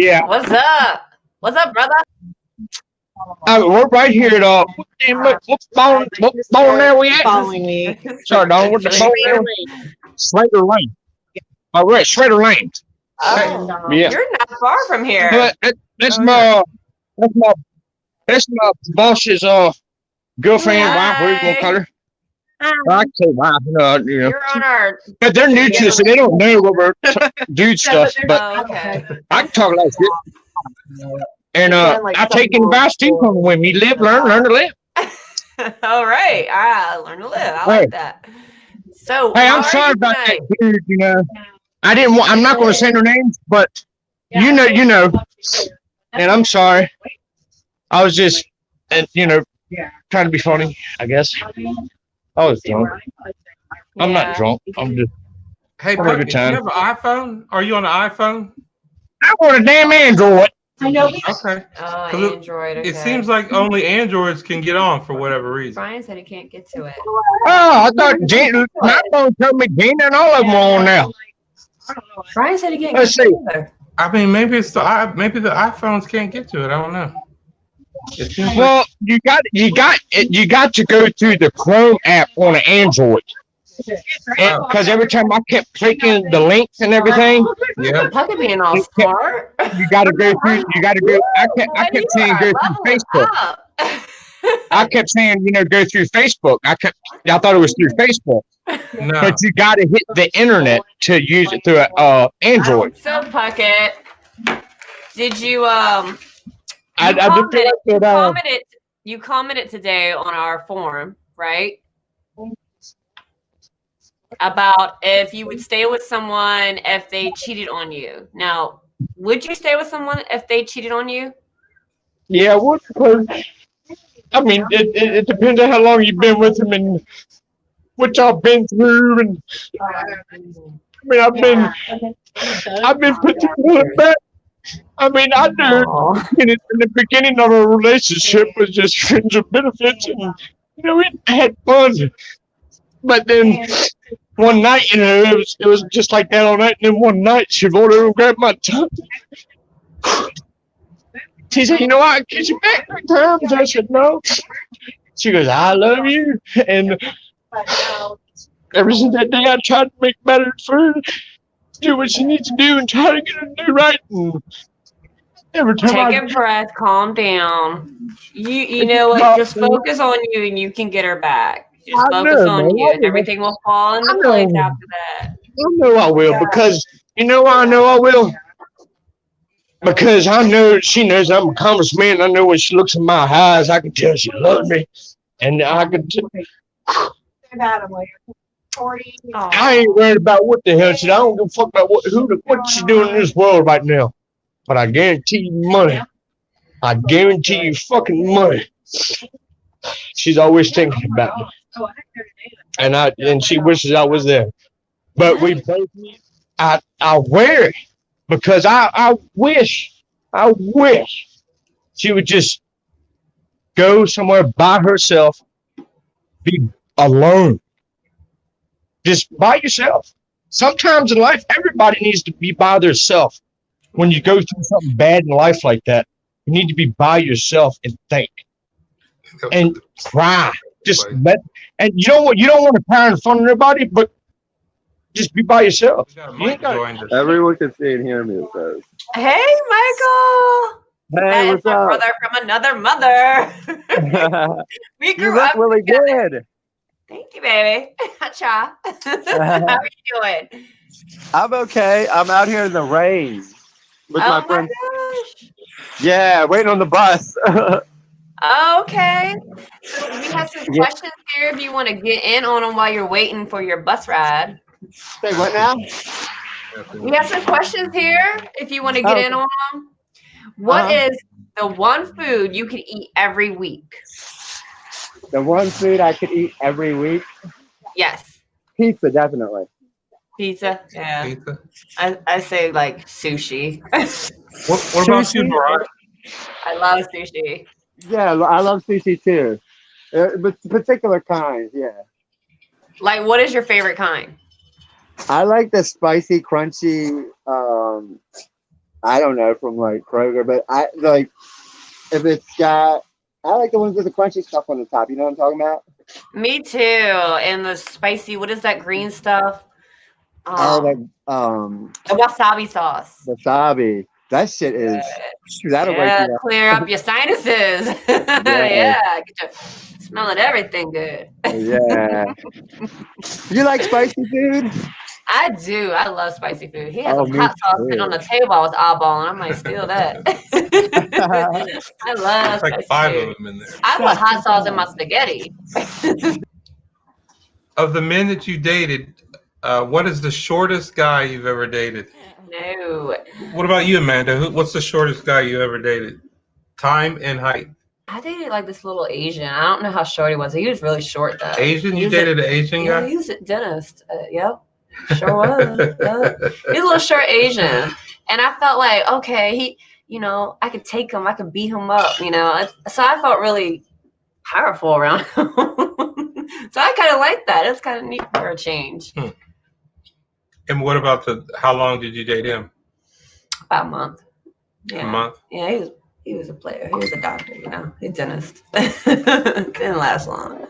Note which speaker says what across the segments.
Speaker 1: Yeah.
Speaker 2: What's up? What's up, brother?
Speaker 1: We're right here at what bone there we at?
Speaker 3: Following me.
Speaker 1: Sorry, Don. What the bone there? Slater Lane. Oh, we're at Slater Lane.
Speaker 2: Oh,
Speaker 1: Yeah.
Speaker 2: you're not far from here.
Speaker 1: That's my boss's girlfriend, wife, whatever you gonna call her. I can say wife,
Speaker 2: You're on our.
Speaker 1: But they're new to us, so they don't know what we're dude stuff. But
Speaker 2: okay.
Speaker 1: I can talk like this. And I take advice too from when you live, learn to live.
Speaker 2: All right. Learn to live. I like that. So,
Speaker 1: hey, I'm sorry about that dude. I didn't want. I'm not going to say their names, but you know. And I'm sorry. I was just, trying to be funny, I guess. I was drunk. I'm not drunk. I'm just.
Speaker 4: Hey,
Speaker 1: having a good
Speaker 4: do you
Speaker 1: time.
Speaker 4: have an iPhone? Are you on an iPhone?
Speaker 1: I want a damn Android.
Speaker 3: I know.
Speaker 4: Okay.
Speaker 2: Oh, Android. Okay.
Speaker 4: It seems like only Androids can get on for whatever reason.
Speaker 2: Brian said he can't get to it.
Speaker 1: Oh, I thought my phone told me Gina and all of them are on now.
Speaker 2: Brian said he can't
Speaker 1: Let's
Speaker 2: get
Speaker 1: see.
Speaker 2: to it.
Speaker 4: I mean, maybe the iPhones can't get to it. I don't know.
Speaker 1: Well, you got to go through the Chrome app on an Android. Because every time I kept clicking the links and everything,
Speaker 4: yeah,
Speaker 2: Pucket being all smart.
Speaker 1: you got to go through. You got to go. I kept saying go through Facebook. I kept saying go through Facebook. I thought it was through Facebook, but you got to hit the internet to use it through Android.
Speaker 2: So Pucket, did you you commented today on our forum, right? About if you would stay with someone if they cheated on you. Now, would you stay with someone if they cheated on you?
Speaker 1: Yeah, I mean, it depends on how long you've been with them and what y'all been through. And I mean, I've been put through the back. I mean, I knew in the beginning of our relationship was just friends with benefits, and we had fun. But then one night, it was just like that all night. And then one night, she rolled over and grabbed my tongue. She said, I can kiss you back 3 times. I said, no. She goes, I love you. And ever since that day, I tried to make better for her, do what she needs to do and try to get her to do right. And every time
Speaker 2: take a breath, calm down. You know what? Just focus on you and you can get her back. Just focus on you and everything will fall into place after that.
Speaker 1: I know I will because, I know I will. Because I know she knows I'm a congressman. I know when she looks in my eyes, I can tell she loves me. And I can I ain't worried about what the hell she does. I don't give a fuck about what she's doing in this world right now. But I guarantee you money. I guarantee you fucking money. She's always thinking about me. And she wishes I was there. But we both I wear it. Because I wish she would just go somewhere by herself, be alone, just by yourself. Sometimes in life, everybody needs to be by themselves. When you go through something bad in life like that, you need to be by yourself and think and cry. And you don't want to cry in front of everybody, but just be by yourself.
Speaker 5: Everyone can see and hear me. It says.
Speaker 2: Hey, Michael.
Speaker 5: Hey, what's
Speaker 2: my
Speaker 5: up?
Speaker 2: brother from another mother. We grew
Speaker 5: you look
Speaker 2: up
Speaker 5: really
Speaker 2: together.
Speaker 5: good.
Speaker 2: Thank you, baby. Cha. How are you doing?
Speaker 5: I'm okay. I'm out here in the rain with my friend.
Speaker 2: Gosh.
Speaker 5: Yeah, waiting on the bus.
Speaker 2: Okay. So we have some questions here if you want to get in on them while you're waiting for your bus ride.
Speaker 5: Say what now?
Speaker 2: We have some questions here if you want to get in on them. What is the one food you could eat every week?
Speaker 5: The one food I could eat every week?
Speaker 2: Yes.
Speaker 5: Pizza, definitely.
Speaker 2: Pizza? Yeah. Pizza. I say like sushi.
Speaker 4: What about you, Brian?
Speaker 2: I love sushi.
Speaker 5: Yeah, I love sushi too. But particular kinds, yeah.
Speaker 2: Like, what is your favorite kind?
Speaker 5: I like the spicy, crunchy, I don't know, from like Kroger, but I like if it's got. I like the ones with the crunchy stuff on the top. You know what I'm talking about?
Speaker 2: Me too. And the spicy, what is that green stuff?
Speaker 5: Oh, like
Speaker 2: The wasabi sauce.
Speaker 5: wasabi. That shit is. That'll wake
Speaker 2: Yeah,
Speaker 5: you up.
Speaker 2: clear up your sinuses. Yeah, get you smelling everything good.
Speaker 5: Yeah. You like spicy food?
Speaker 2: I do. I love spicy food. He has
Speaker 5: Oh,
Speaker 2: some
Speaker 5: me
Speaker 2: hot sauce
Speaker 5: too.
Speaker 2: sitting on the table. I was eyeballing. I might steal that. I love
Speaker 4: There's like
Speaker 2: spicy
Speaker 4: 5
Speaker 2: food.
Speaker 4: of them in there.
Speaker 2: I put hot sauce in my spaghetti.
Speaker 4: Of the men that you dated, what is the shortest guy you've ever dated?
Speaker 2: No.
Speaker 4: What about you, Amanda? What's the shortest guy you ever dated? Time and height.
Speaker 2: I dated like this little Asian. I don't know how short he was. He was really short though.
Speaker 4: Asian? You dated an Asian
Speaker 2: Yeah,
Speaker 4: guy?
Speaker 2: he was a dentist. Yep. Sure was. Yep. He was a little short Asian. And I felt like, okay, I could take him, I could beat him up, So I felt really powerful around him. So I kind of like that. It's kind of neat for a change.
Speaker 4: And what about how long did you date him?
Speaker 2: About a month. Yeah.
Speaker 4: A month?
Speaker 2: Yeah, he was a player. He was a doctor, He's a dentist. Didn't last long.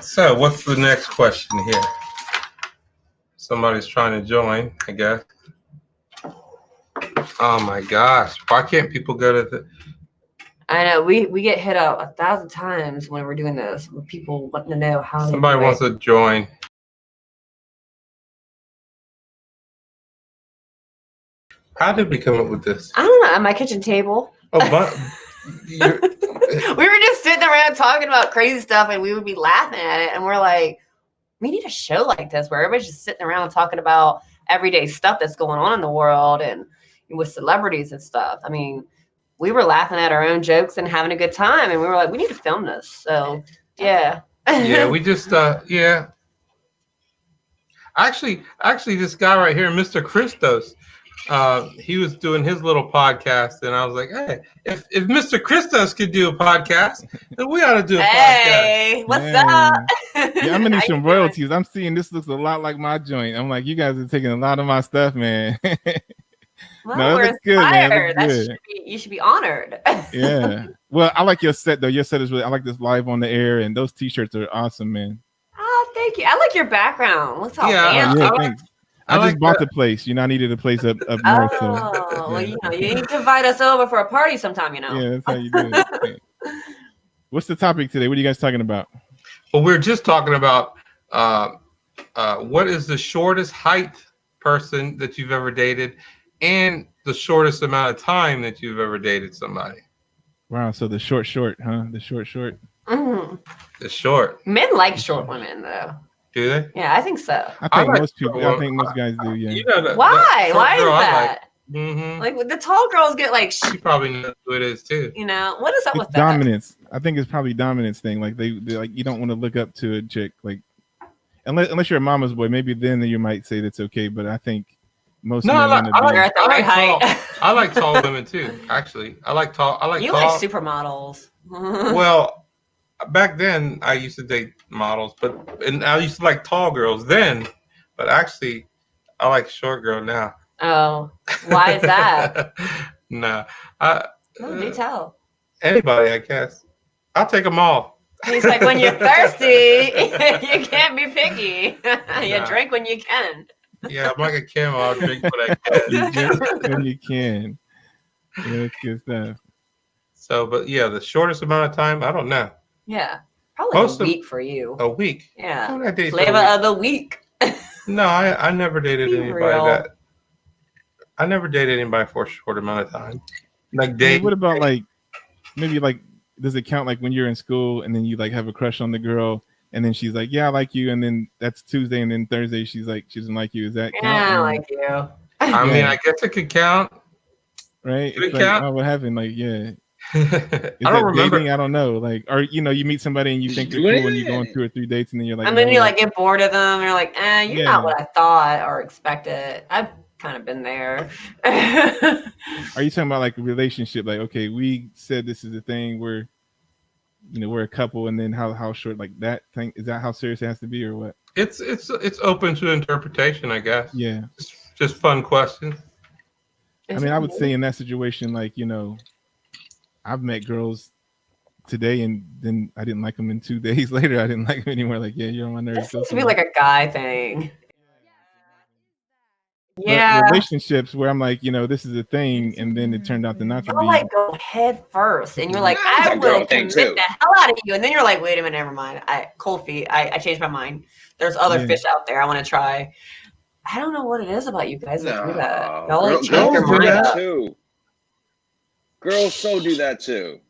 Speaker 4: So what's the next question here? Somebody's trying to join, I guess. Oh my gosh. Why can't people go to the...
Speaker 2: I know we get hit up 1,000 times when we're doing this with people wanting to know how.
Speaker 4: Somebody wants to join. How did we come up with this?
Speaker 2: I don't know. At my kitchen table.
Speaker 4: Oh, but
Speaker 2: We were just sitting around talking about crazy stuff, and we would be laughing at it, and we're like, we need a show like this where everybody's just sitting around talking about everyday stuff that's going on in the world and with celebrities and stuff. I mean, we were laughing at our own jokes and having a good time, and we were like, we need to film this. So, yeah.
Speaker 4: yeah, we just yeah. Actually, this guy right here, Mr. Christos, he was doing his little podcast, and I was like, hey, if Mr. Christos could do a podcast, then we ought to do a podcast.
Speaker 2: Hey, what's up?
Speaker 3: Yeah, I'm gonna need some royalties. I'm seeing this looks a lot like my joint. I'm like, you guys are taking a lot of my stuff, man.
Speaker 2: Well,
Speaker 3: No,
Speaker 2: we're
Speaker 3: it looks good, man. It
Speaker 2: inspired.
Speaker 3: looks good.
Speaker 2: You should be honored.
Speaker 3: Yeah. Well, I like your set though. Your set is really. I like this live on the air, and those T-shirts are awesome, man.
Speaker 2: Oh, thank you. I like your background. Looks all fancy.
Speaker 3: Yeah, thanks. I just bought the place. I needed a place up north. So,
Speaker 2: well, you need to invite us over for a party sometime,
Speaker 3: Yeah, that's how you do it. What's the topic today? What are you guys talking about?
Speaker 4: Well, we're just talking about what is the shortest height person that you've ever dated, and the shortest amount of time that you've ever dated somebody.
Speaker 3: Wow, so the short, huh? The short.
Speaker 2: Mm-hmm.
Speaker 4: The short.
Speaker 2: Men like short women, though.
Speaker 4: Do they?
Speaker 2: Yeah, I think so.
Speaker 3: I think most guys do. Yeah.
Speaker 4: You know
Speaker 2: Why? Why is that?
Speaker 4: Mm-hmm.
Speaker 2: Like the tall girls get like.
Speaker 4: You probably know who it is too.
Speaker 2: What is up with that?
Speaker 3: Dominance. I think it's probably dominance thing. Like they like you don't want to look up to a chick like unless you're a mama's boy. Maybe then you might say that's okay. But I think most men want to be.
Speaker 2: You're at the right height.
Speaker 4: I like tall women too. Actually, I like tall.
Speaker 2: You
Speaker 4: tall.
Speaker 2: like supermodels.
Speaker 4: Well, back then I used to date models, and I used to like tall girls then. But actually, I like short girl now.
Speaker 2: Oh, why is that?
Speaker 4: No,
Speaker 2: do tell.
Speaker 4: Anybody, I guess. I'll take them all.
Speaker 2: He's like, when you're thirsty, you can't be picky. You drink when you can.
Speaker 4: Yeah, I'm like a camel. I'll drink what I can.
Speaker 3: You drink when you can. Yeah, that's good stuff.
Speaker 4: So, but yeah, the shortest amount of time, I don't know.
Speaker 2: Yeah, probably a week for you.
Speaker 4: A week?
Speaker 2: Yeah.
Speaker 4: Flavor
Speaker 2: of the week.
Speaker 4: No, I never dated anybody I never dated anybody for a short amount of time. Like dating.
Speaker 3: What about like maybe like does it count like when you're in school and then you like have a crush on the girl and then she's like, yeah, I like you, and then that's Tuesday and then Thursday she's like she doesn't like you. Is that count?
Speaker 2: Yeah, I like you.
Speaker 4: I mean, I guess it could count.
Speaker 3: Right?
Speaker 4: Could it count?
Speaker 3: Oh, what happened? Like, yeah.
Speaker 4: I don't remember.
Speaker 3: Dating? I don't know. Like, or you meet somebody and you think they're cool and you go on 2 or 3 dates and then you're like,
Speaker 2: and then you like get bored of them. You're like, you're not what I thought or expected. I've kind of been there.
Speaker 3: Are you talking about like a relationship? Like, okay, we said this is a thing where, we're a couple, and then how short like that thing is that how serious it has to be or what?
Speaker 4: It's open to interpretation, I guess.
Speaker 3: Yeah.
Speaker 4: Just fun questions.
Speaker 3: I mean, I would say in that situation, like, you know, I've met girls today and then I didn't like them, in 2 days later I didn't like them anymore. Like, yeah, you're on my nerves.
Speaker 2: This seems to be like a guy thing.
Speaker 3: But
Speaker 2: Yeah.
Speaker 3: relationships where I'm like, you know, this is a thing, and then it turned out to not to
Speaker 2: You'll
Speaker 3: be.
Speaker 2: like go head first, and you're like,
Speaker 6: That's
Speaker 2: I
Speaker 6: a girl
Speaker 2: will
Speaker 6: thing,
Speaker 2: commit
Speaker 6: too.
Speaker 2: the hell out of you, and then you're like, wait a minute, never mind. Cold feet. I changed my mind. There's other
Speaker 3: Yeah.
Speaker 2: fish out there I want to try. I don't know what it is about you guys that do that.
Speaker 6: No,
Speaker 2: Y'all like change your
Speaker 6: girls do
Speaker 2: mind
Speaker 6: that
Speaker 2: up.
Speaker 6: too. Girls so do that too.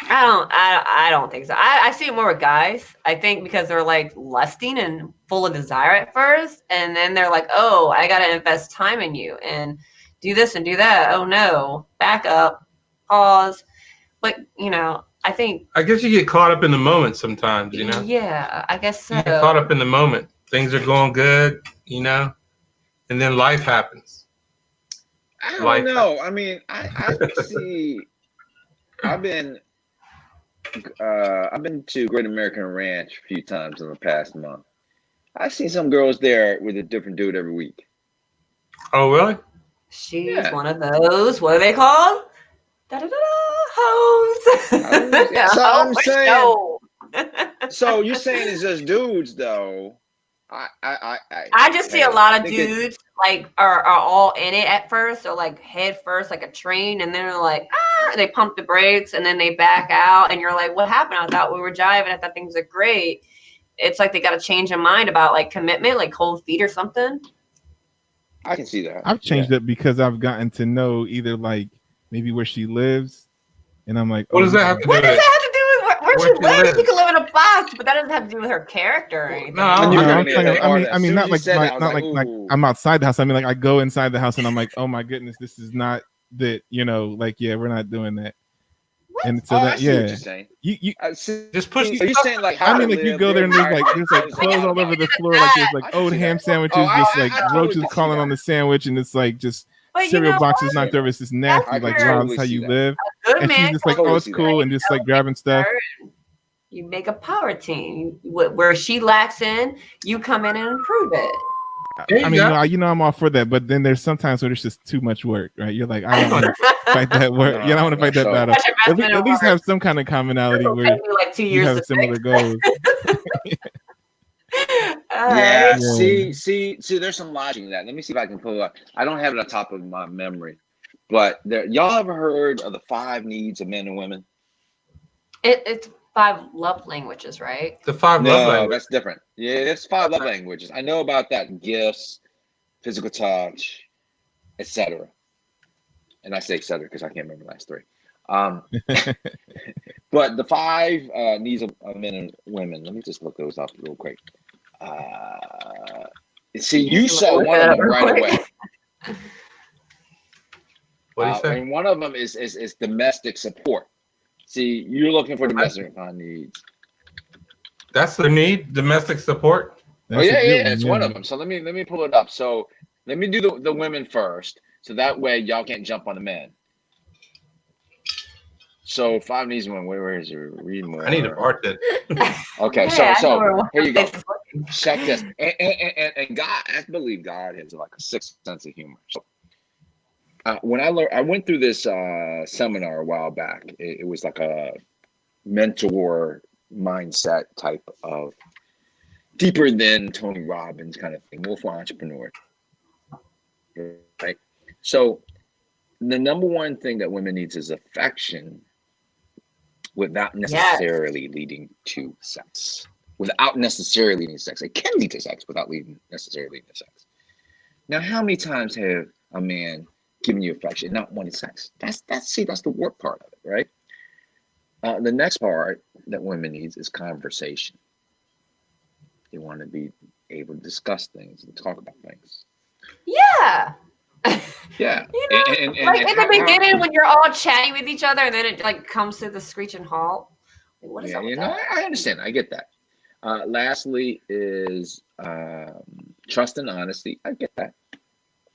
Speaker 2: I don't think so. I see it more with guys. I think because they're like lusting and full of desire at first, and then they're like, oh, I gotta invest time in you and do this and do that. Oh no, back up, pause. But you know, I
Speaker 4: guess you get caught up in the moment sometimes, you know?
Speaker 2: Yeah, I guess so.
Speaker 4: You get caught up in the moment. Things are going good, you know? And then life happens.
Speaker 6: I don't know. I mean, I see. I've been to Great American Ranch a few times in the past month. I've seen some girls there with a different dude every week.
Speaker 4: Oh, really?
Speaker 2: She's one of those. What are they called? Da da da hoes.
Speaker 6: That's all I'm saying.
Speaker 2: No.
Speaker 6: So you're saying it's just dudes, though?
Speaker 2: I just see a lot of dudes like are all in it at first, or like head first, like a train, and then they're like, they pump the brakes and then they back out, and you're like, what happened? I thought we were jiving. I thought things are great. It's like they got to change their mind about like commitment, like cold feet or something.
Speaker 6: I can see that.
Speaker 3: I've changed it because I've gotten to know either like maybe where she lives, and I'm like,
Speaker 4: what does that have to do with it?
Speaker 2: What does that have to do with where she lives? She can live in a box, but that doesn't have to do with her character or anything.
Speaker 4: No,
Speaker 3: I mean, not like I'm outside the house. I mean, like I go inside the house and I'm like, oh my goodness, this is not that, you know, like, yeah, we're not doing that. What? And so that, yeah, you
Speaker 6: just push.
Speaker 3: Are you saying like? I mean, like you go there and there's like clothes all over the floor, like there's like old ham sandwiches, just like roaches crawling on the sandwich, and it's like just cereal boxes knocked over. It's just nasty, like wow, that's how you live. And she's just like, oh, it's cool, and just like grabbing stuff.
Speaker 2: You make a power team where she lacks in, you come in and improve it.
Speaker 3: I mean, you know, I'm all for that, but then there's sometimes where it's just too much work, right? You're like, I don't want to fight that work. You don't want to fight that battle. At least have some kind of commonality where
Speaker 2: like
Speaker 3: you have similar goals.
Speaker 6: Yeah. See, there's some logic in that. Let me see if I can pull it up. I don't have it on top of my memory, but y'all ever heard of the 5 needs of men and women?
Speaker 2: It's 5 love languages, right?
Speaker 4: The 5 love languages.
Speaker 6: That's different. Yeah, it's 5 love languages. I know about that. Gifts, physical touch, etc. And I say etc. because I can't remember the last 3. But the 5 needs of men and women. Let me just look those up real quick. See, you saw one of them right away.
Speaker 4: What do you say?
Speaker 6: And one of them is domestic support. See, you're looking for domestic needs.
Speaker 4: That's the need, domestic support.
Speaker 6: Oh yeah, it's one of them. So let me pull it up. So let me do the women first, so that way y'all can't jump on the men. So 5 needs one. Where is your read more?
Speaker 4: I need to mark that.
Speaker 6: Okay, so here you go. Check this. And God, I believe God has like a 6th sense of humor. So, when I went through this seminar a while back. It was like a mentor mindset type of deeper than Tony Robbins kind of thing, more for entrepreneurs, right? So the number one thing that women needs is affection, without necessarily leading to sex. Without necessarily leading to sex, it can lead to sex without necessarily leading to sex. Now, how many times have a man giving you affection, not wanting sex? That's the work part of it, right? The next part that women needs is conversation. They want to be able to discuss things and talk about things.
Speaker 2: Yeah.
Speaker 6: Yeah.
Speaker 2: You know, like in the beginning when you're all chatting with each other and then it like comes to the screeching halt. Like, what is up with that?
Speaker 6: I understand. I get that. Lastly is trust and honesty. I get that.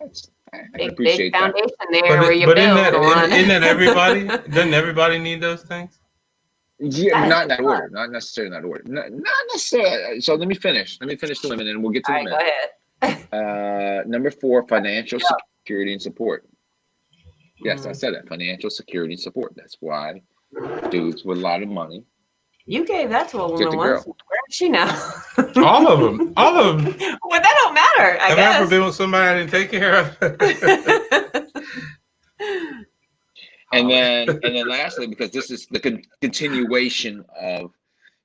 Speaker 6: I appreciate
Speaker 2: big foundation
Speaker 6: that.
Speaker 2: there where you build on.
Speaker 4: Isn't that everybody? Doesn't everybody need those things?
Speaker 6: Yeah, not in that order. Not necessarily in that order. Not necessarily. So let me finish. Let me finish the women, and we'll get to the men.
Speaker 2: Go ahead.
Speaker 6: Number 4, financial security and support. Yes, I said that. Financial security support. That's why dudes with a lot of money.
Speaker 2: You gave that to a
Speaker 6: Get
Speaker 2: woman
Speaker 6: the
Speaker 2: once.
Speaker 6: girl.
Speaker 2: Where is she now?
Speaker 4: All of them. All of them.
Speaker 2: Well, that don't matter, I
Speaker 4: Have I
Speaker 2: guess.
Speaker 4: ever been with somebody I didn't take care of?
Speaker 6: And then lastly, because this is the continuation of,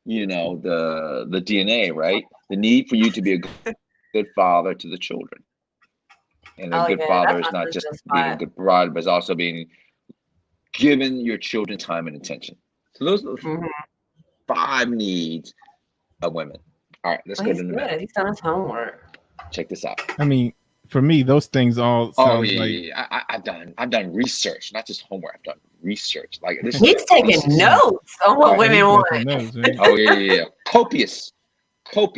Speaker 6: you know, the DNA, right? The need for you to be a good father to the children. And a good father is not just being a good father, but it's also being giving your children time and attention. So those are the 5 needs of women. All right, let's go to the men.
Speaker 2: He's done his homework.
Speaker 6: Check this out.
Speaker 3: I mean, for me, those things all sound
Speaker 6: I've done research, not just homework. I've done research. Like this.
Speaker 2: He's taking notes on what women want.
Speaker 6: Yeah. Copious. All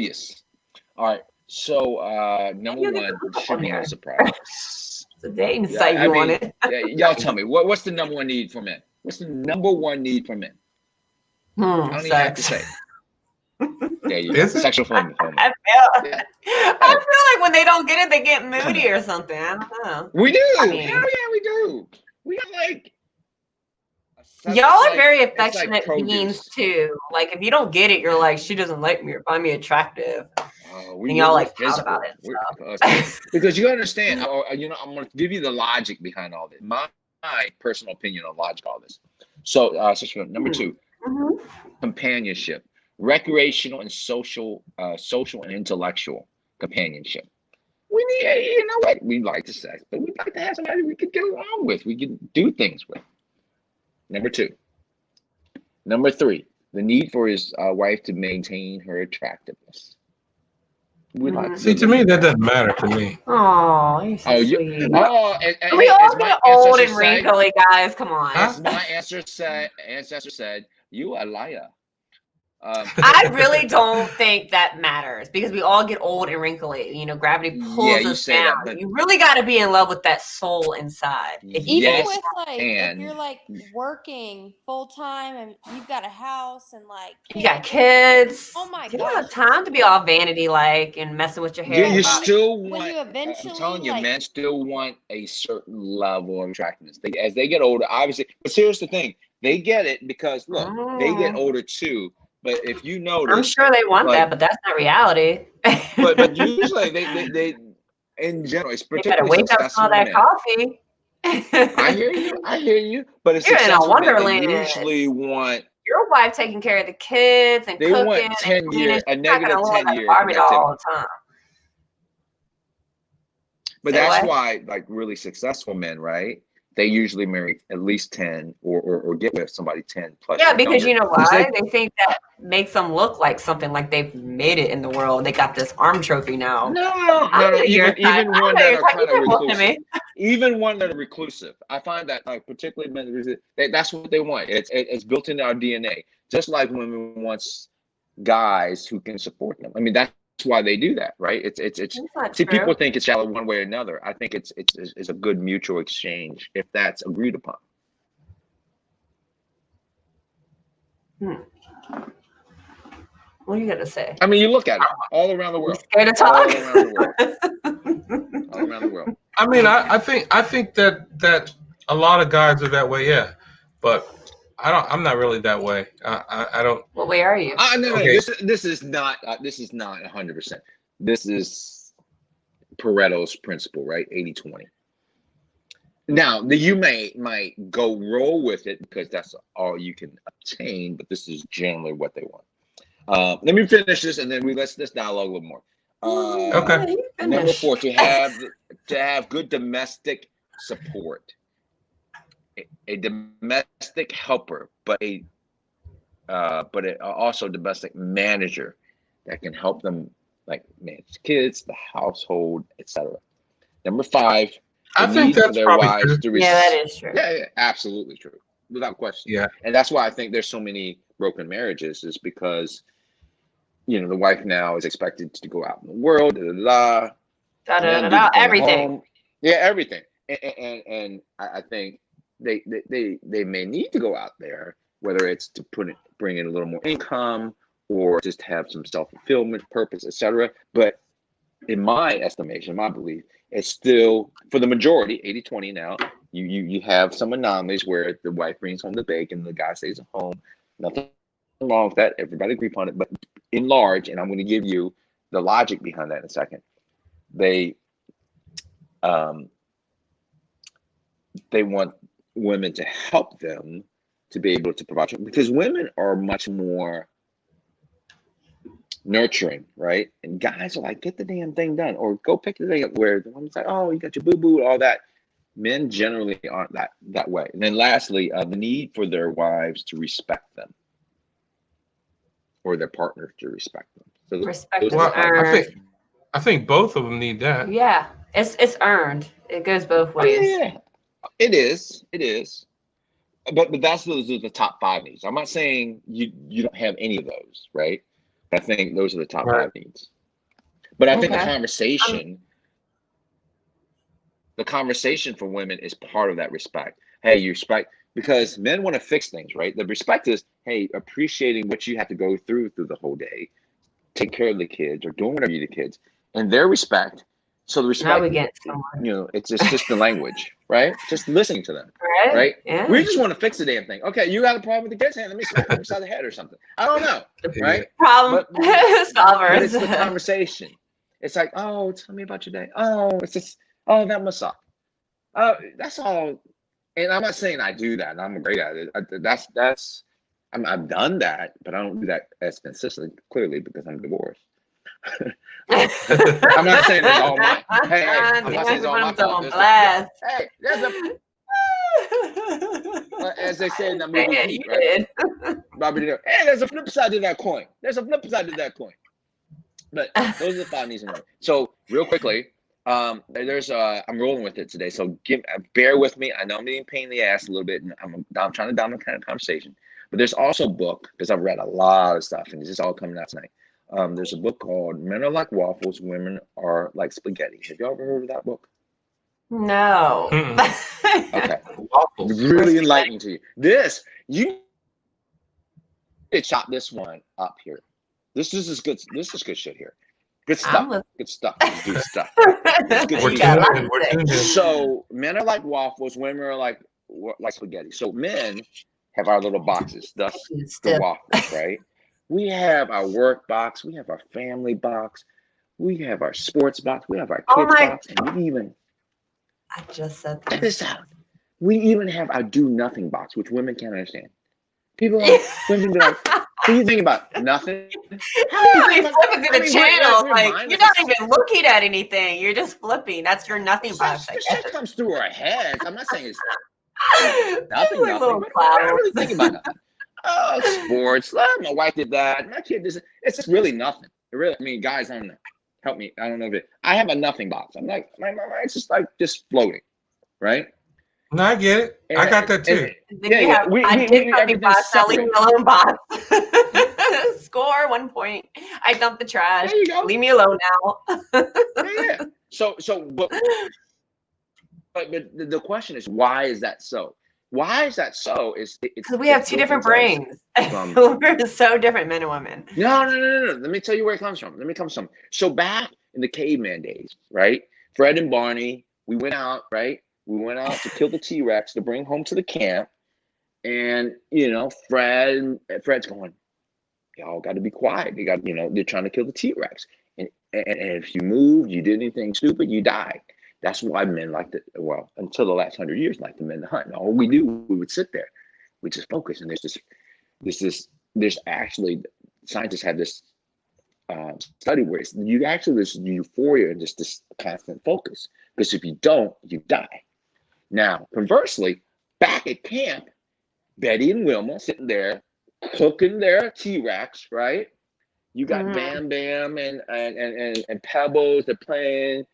Speaker 6: right. So number one should be no surprise.
Speaker 2: It's a dating site you wanted.
Speaker 6: Y'all tell me what's the number one need for men? What's the number one need for men? I don't even have to say. Yeah, you sexual fulfillment.
Speaker 2: I feel like when they don't get it, they get moody or something. I don't know.
Speaker 6: We do. Hell yeah, we do. We got like
Speaker 2: y'all are very affectionate beings too. Like if you don't get it, you're like, she doesn't like me or find me attractive. And y'all like talk about it.
Speaker 6: Because you understand, you know, I'm gonna give you the logic behind all this. My personal opinion on logic all this. So number 2, companionship. Recreational and social and intellectual companionship. We need, you know what? We like to sex, but we like to have somebody we can get along with. We can do things with. Number 2. Number 3, the need for his wife to maintain her attractiveness. We like
Speaker 4: see, to me, that doesn't matter to me.
Speaker 2: Oh, you're so sweet.
Speaker 6: And
Speaker 2: we all get old and wrinkly, guys. Come on.
Speaker 6: As my ancestor said, you a liar.
Speaker 2: I really don't think that matters because we all get old and wrinkly. You know, gravity pulls us down. That, you really got to be in love with that soul inside.
Speaker 7: Even with like, if you're like working full time and you've got a house and like
Speaker 2: you got kids.
Speaker 7: Oh my god!
Speaker 2: You don't have time to be all vanity like and messing with your hair.
Speaker 6: You still want.
Speaker 7: When you eventually,
Speaker 6: I'm telling you, men still want a certain level of attractiveness. As they get older, obviously. But here's the thing: they get it because look, they get older too. But if you notice,
Speaker 2: I'm sure they want that, but that's not reality.
Speaker 6: but usually they in general, it's particularly
Speaker 2: wake up all that coffee.
Speaker 6: I hear you. But it's
Speaker 2: you're in a wonderland.
Speaker 6: They usually want
Speaker 2: your wife taking care of the kids and
Speaker 6: they
Speaker 2: cooking.
Speaker 6: Want 10 years, a negative 10 years
Speaker 2: all the time.
Speaker 6: But that's why, like really successful men, right? They usually marry at least 10 or get with somebody 10 plus.
Speaker 2: Yeah, because you know why? They think that makes them look like something like they've made it in the world. They got this arm trophy now.
Speaker 6: No. Even one that are kind of reclusive. Even one that are reclusive. I find that like particularly men, that's what they want. It's built into our DNA. Just like women wants guys who can support them. I mean, that's why they do that, right? See, people think it's shallow one way or another. I think it's a good mutual exchange if that's agreed upon.
Speaker 2: What are you gonna say?
Speaker 6: I mean, you look at it all around the world.
Speaker 2: Scared to talk?
Speaker 6: All around the world.
Speaker 4: I mean, I think that a lot of guys are that way, yeah. But I'm not really that way. I don't.
Speaker 2: What way are you?
Speaker 6: No, okay. This is not 100%. This is Pareto's principle, right? 80-20. Now, you might go roll with it because that's all you can obtain, but this is generally what they want. Let me finish this, and then let's dialogue a little more.
Speaker 4: Okay.
Speaker 6: Number 4, to have good domestic support. A domestic helper, but also a domestic manager that can help them like manage kids, the household, etc. Number 5,
Speaker 4: I think that's probably true.
Speaker 2: Yeah, that is true.
Speaker 6: Yeah, absolutely true, without question.
Speaker 4: Yeah,
Speaker 6: and that's why I think there's so many broken marriages is because the wife now is expected to go out in the world,
Speaker 2: everything.
Speaker 6: Home. Yeah, everything, and I think. They may need to go out there, whether it's to bring in a little more income or just have some self-fulfillment purpose, etc. But in my estimation, my belief, it's still for the majority, 80-20 now, You have some anomalies where the wife brings home the bacon, the guy stays at home. Nothing wrong with that. Everybody agree upon it. But in large, and I'm going to give you the logic behind that in a second. They want women to help them to be able to provide, because women are much more nurturing, right? And guys are like, get the damn thing done, or go pick the thing up. Where the woman's like, oh, you got your boo-boo, all that. Men generally aren't that way. And then lastly, the need for their wives to respect them, or their partner to respect them. So
Speaker 2: respect is earned.
Speaker 4: I think both of them need that.
Speaker 2: Yeah, it's earned. It goes both ways.
Speaker 6: Yeah, it is. But those are the top 5 needs. I'm not saying you don't have any of those, right? I think those are the top 5 needs. But I think the conversation for women is part of that respect. Hey, you respect, because men want to fix things, right? The respect is, hey, appreciating what you have to go through the whole day, take care of the kids, or doing whatever you do to kids, and their respect. So the respect,
Speaker 2: now we get
Speaker 6: it's just the language, right? Just listening to them, right?
Speaker 2: Yeah.
Speaker 6: We just want to fix the damn thing. Okay, you got a problem with the kids? Hey, let me smack them upside the head or something. I don't know, right?
Speaker 2: Problem solvers.
Speaker 6: But it's the conversation. It's like, oh, tell me about your day. Oh, it's just, oh, that must suck. That's all. And I'm not saying I do that, and I'm great at it. I've done that, but I don't do that as consistently, clearly, because I'm divorced. I'm not saying it's all my. Hey, I'm not saying it's all my fault. Hey, there's as they say in that movie, Heat, right? Robert De Niro. Hey, there's a flip side to that coin. But those are the 5 needs. So real quickly, I'm rolling with it today. So bear with me. I know I'm being a pain in the ass a little bit, and I'm trying to dominate kind of conversation. But there's also a book, because I've read a lot of stuff, and it's just all coming out tonight. There's a book called Men Are Like Waffles, Women Are Like Spaghetti. Have y'all ever heard of that book?
Speaker 2: No.
Speaker 6: Okay. Waffles. Really enlightening to you. You could chop this one up here. This is good. This is good shit here. Good stuff. Good stuff. Good stuff. So men are like waffles, women are like spaghetti. So men have our little boxes, thus the waffles, right? We have our work box, we have our family box, we have our sports box, we have our kids box, and we even
Speaker 2: I just said
Speaker 6: check this out. We even have our do nothing box, which women can't understand. Women be like, what do you think about? Nothing.
Speaker 2: How you flipping through the channel? Like, you're not even looking at anything. You're just flipping. That's your nothing box.
Speaker 6: This shit comes through our heads. I'm not saying it's nothing. But I don't really think about nothing. Oh, sports. My wife did that. My kid did. It's just really nothing. Guys, I don't know. Help me. I don't know if I have a nothing box. I'm like, my mind's just floating, right?
Speaker 4: No, I get it. I got that too.
Speaker 2: I did nothing box. Now leave me alone box. Score 1 point. I dumped the trash.
Speaker 6: There you go.
Speaker 2: Leave me alone now.
Speaker 6: Yeah. But the question is, why is that so? Why is that so?
Speaker 2: Because we have 2 different brains. We're so different, men and women.
Speaker 6: No. Let me tell you where it comes from. So back in the caveman days, right? Fred and Barney, we went out, right? We went out to kill the T-Rex to bring home to the camp. And, Fred's going, y'all got to be quiet. They're trying to kill the T-Rex. And if you moved, you did anything stupid, you died. That's why men liked it. Well, until the last 100 years, liked the men to hunt. And all we do, we would sit there, we just focus. And there's actually, scientists have this study where there's euphoria and just this constant focus. Because if you don't, you die. Now, conversely, back at camp, Betty and Wilma sitting there cooking their T-Rex, right? You got Bam Bam and Pebbles. They're playing.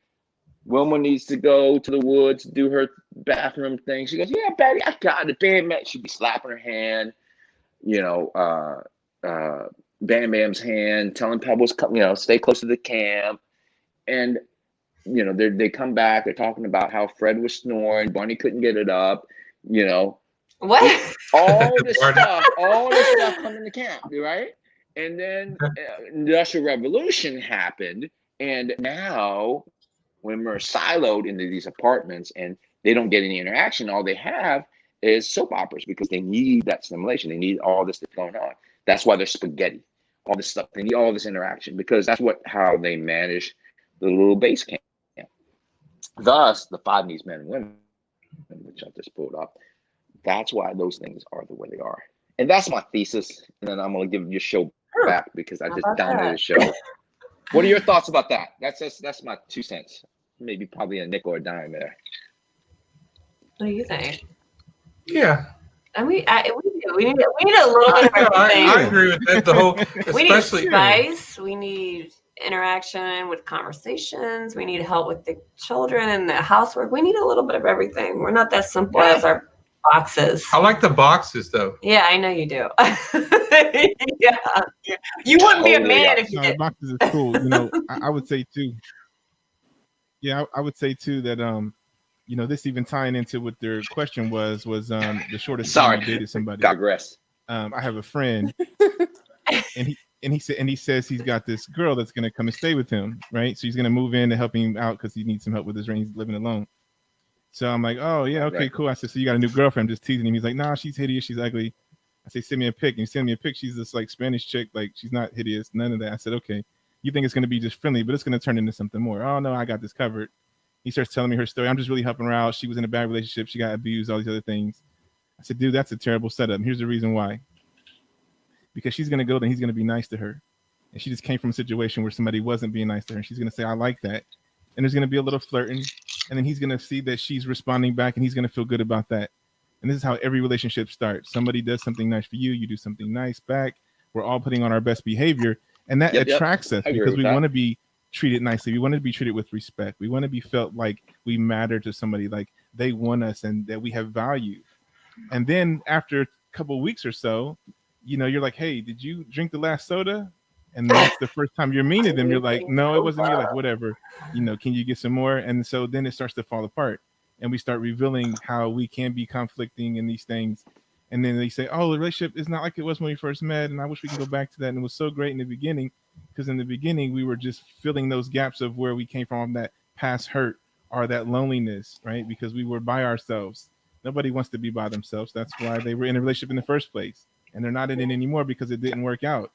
Speaker 6: Wilma needs to go to the woods, do her bathroom thing. She goes, yeah, Betty, I got it. Bam Bam. She'd be slapping her hand, Bam Bam's hand, telling Pebbles, stay close to the camp. And, they come back. They're talking about how Fred was snoring. Barney couldn't get it up,
Speaker 2: What?
Speaker 6: All this stuff coming to camp, right? And then Industrial Revolution happened. And now, when we're siloed into these apartments and they don't get any interaction. All they have is soap operas because they need that stimulation. They need all this stuff going on. That's why they're spaghetti. All this stuff. They need all this interaction because that's how they manage the little base camp. Thus, the 5 needs men and women, which I just pulled up. That's why those things are the way they are. And that's my thesis. And then I'm going to give your show back because I just dominated the show. What are your thoughts about that? That's my 2 cents. Maybe probably a nickel or a dime there.
Speaker 2: What do you think?
Speaker 4: Yeah.
Speaker 2: We need a little bit of everything.
Speaker 4: I agree with that. The whole,
Speaker 2: we need
Speaker 4: especially
Speaker 2: spice. We need interaction with conversations. We need help with the children and the housework. We need a little bit of everything. We're not that simple as our boxes.
Speaker 4: I like the boxes though.
Speaker 2: Yeah, I know you do. Yeah, you wouldn't be a man if you did.
Speaker 3: Boxes is cool. You know, I would say too. Yeah, I would say too that you know, this even tying into what their question was the shortest time you dated somebody.
Speaker 6: Digress.
Speaker 3: I have a friend, and he says he's got this girl that's gonna come and stay with him, right? So he's gonna move in to help him out because he needs some help with his rent. He's living alone. So I'm like, oh yeah, okay, cool. I said, so you got a new girlfriend? I'm just teasing him. He's like, nah, she's hideous, she's ugly. I say, send me a pic. And he sent me a pic. She's this like Spanish chick, like she's not hideous, none of that. I said, okay, you think it's gonna be just friendly, but it's gonna turn into something more. Oh no, I got this covered. He starts telling me her story. I'm just really helping her out. She was in a bad relationship. She got abused, all these other things. I said, dude, that's a terrible setup. And here's the reason why. Because she's going to go there and he's going to be nice to her. And she just came from a situation where somebody wasn't being nice to her. And she's going to say, I like that. And there's going to be a little flirting. And then he's going to see that she's responding back and he's going to feel good about that. And this is how every relationship starts. Somebody does something nice for you. You do something nice back. We're all putting on our best behavior. And that attracts us because we want to be treated nicely. We want to be treated with respect. We want to be felt like we matter to somebody, like they want us and that we have value. And then after a couple of weeks or so, you know, you're like, hey, did you drink the last soda? And that's the first time you're mean to them. You're like, no, it wasn't. You're like, whatever, you know, can you get some more? And so then it starts to fall apart and we start revealing how we can be conflicting in these things. And then they say, oh, the relationship is not like it was when we first met. And I wish we could go back to that. And it was so great in the beginning. Because in the beginning, we were just filling those gaps of where we came from, that past hurt or that loneliness, right? Because we were by ourselves. Nobody wants to be by themselves. That's why they were in a relationship in the first place. And they're not in it anymore because it didn't work out.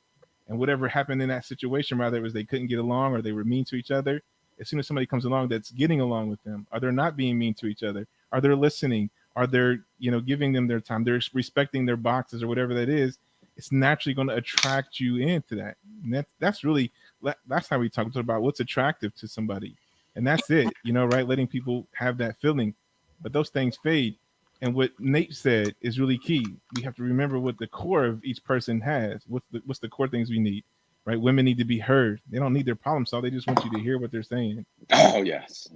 Speaker 3: And whatever happened in that situation, rather it was they couldn't get along or they were mean to each other. As soon as somebody comes along that's getting along with them, are they not being mean to each other? Are they listening? Are they, you know, giving them their time? They're respecting their boxes or whatever that is. It's naturally going to attract you into that. And that's how we talk about what's attractive to somebody. And that's it, you know, right? Letting people have that feeling, but those things fade. And what Nate said is really key. We have to remember what the core of each person has. What's the core things we need, right? Women need to be heard. They don't need their problem solved. They just want you to hear what they're saying.
Speaker 6: Oh yes.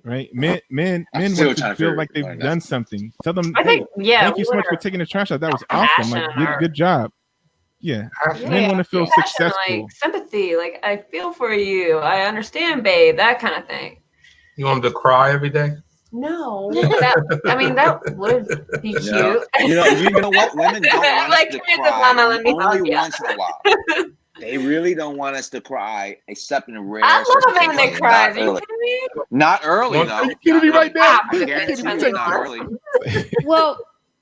Speaker 3: Right. Men want to feel like they've done something. Tell them, thank you so much for taking the trash out. That was awesome. Like good job. Yeah. Men want to feel successful.
Speaker 2: Like sympathy. Like I feel for you. I understand, babe. That kind of thing.
Speaker 4: You want them to cry every day?
Speaker 2: No, that would be cute.
Speaker 6: You know what? Women don't want us to cry only once in a while. They really don't want us to cry, except in a rare.
Speaker 2: I love a man that cries. Are you kidding me?
Speaker 6: Not early though.
Speaker 3: Are you kidding me right now?
Speaker 6: I guarantee you, not early.
Speaker 7: Well,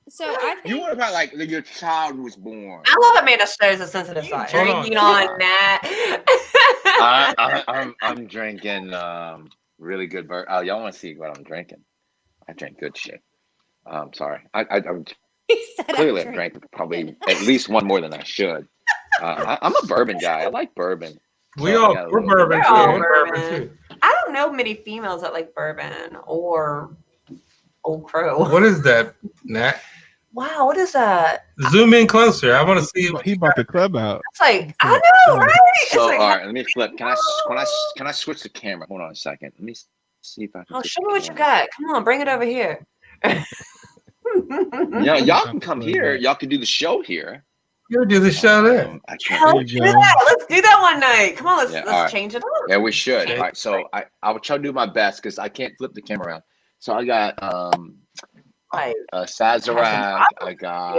Speaker 7: so I think
Speaker 6: you want about like your child who was born.
Speaker 2: I love a man that shows a sensitive side. Drinking on that.
Speaker 6: I'm drinking really good y'all want to see what I'm drinking? I drink good shit. Sorry. I'm clearly I drank probably at least one more than I should. I'm a bourbon guy. I like bourbon.
Speaker 4: We're bourbon too.
Speaker 2: I don't know many females that like bourbon or Old Crow.
Speaker 4: What is that, Nat?
Speaker 2: Wow, what is that?
Speaker 4: Zoom in closer. I want to see.
Speaker 3: He bought the club out.
Speaker 2: It's like I know, right?
Speaker 6: So
Speaker 2: like,
Speaker 6: all right, let me flip. Can I switch the camera? Hold on a second. Let me see if I can.
Speaker 2: Oh, show me what you got. Come on, bring it over here.
Speaker 6: Yeah, y'all can come here. Y'all can do the show here.
Speaker 4: You do the show there.
Speaker 6: I can't
Speaker 2: do that. Let's do that one night. Come on, let's change it up.
Speaker 6: Yeah, we should. All right, so I will try to do my best because I can't flip the camera around. So I got Sazerac. I got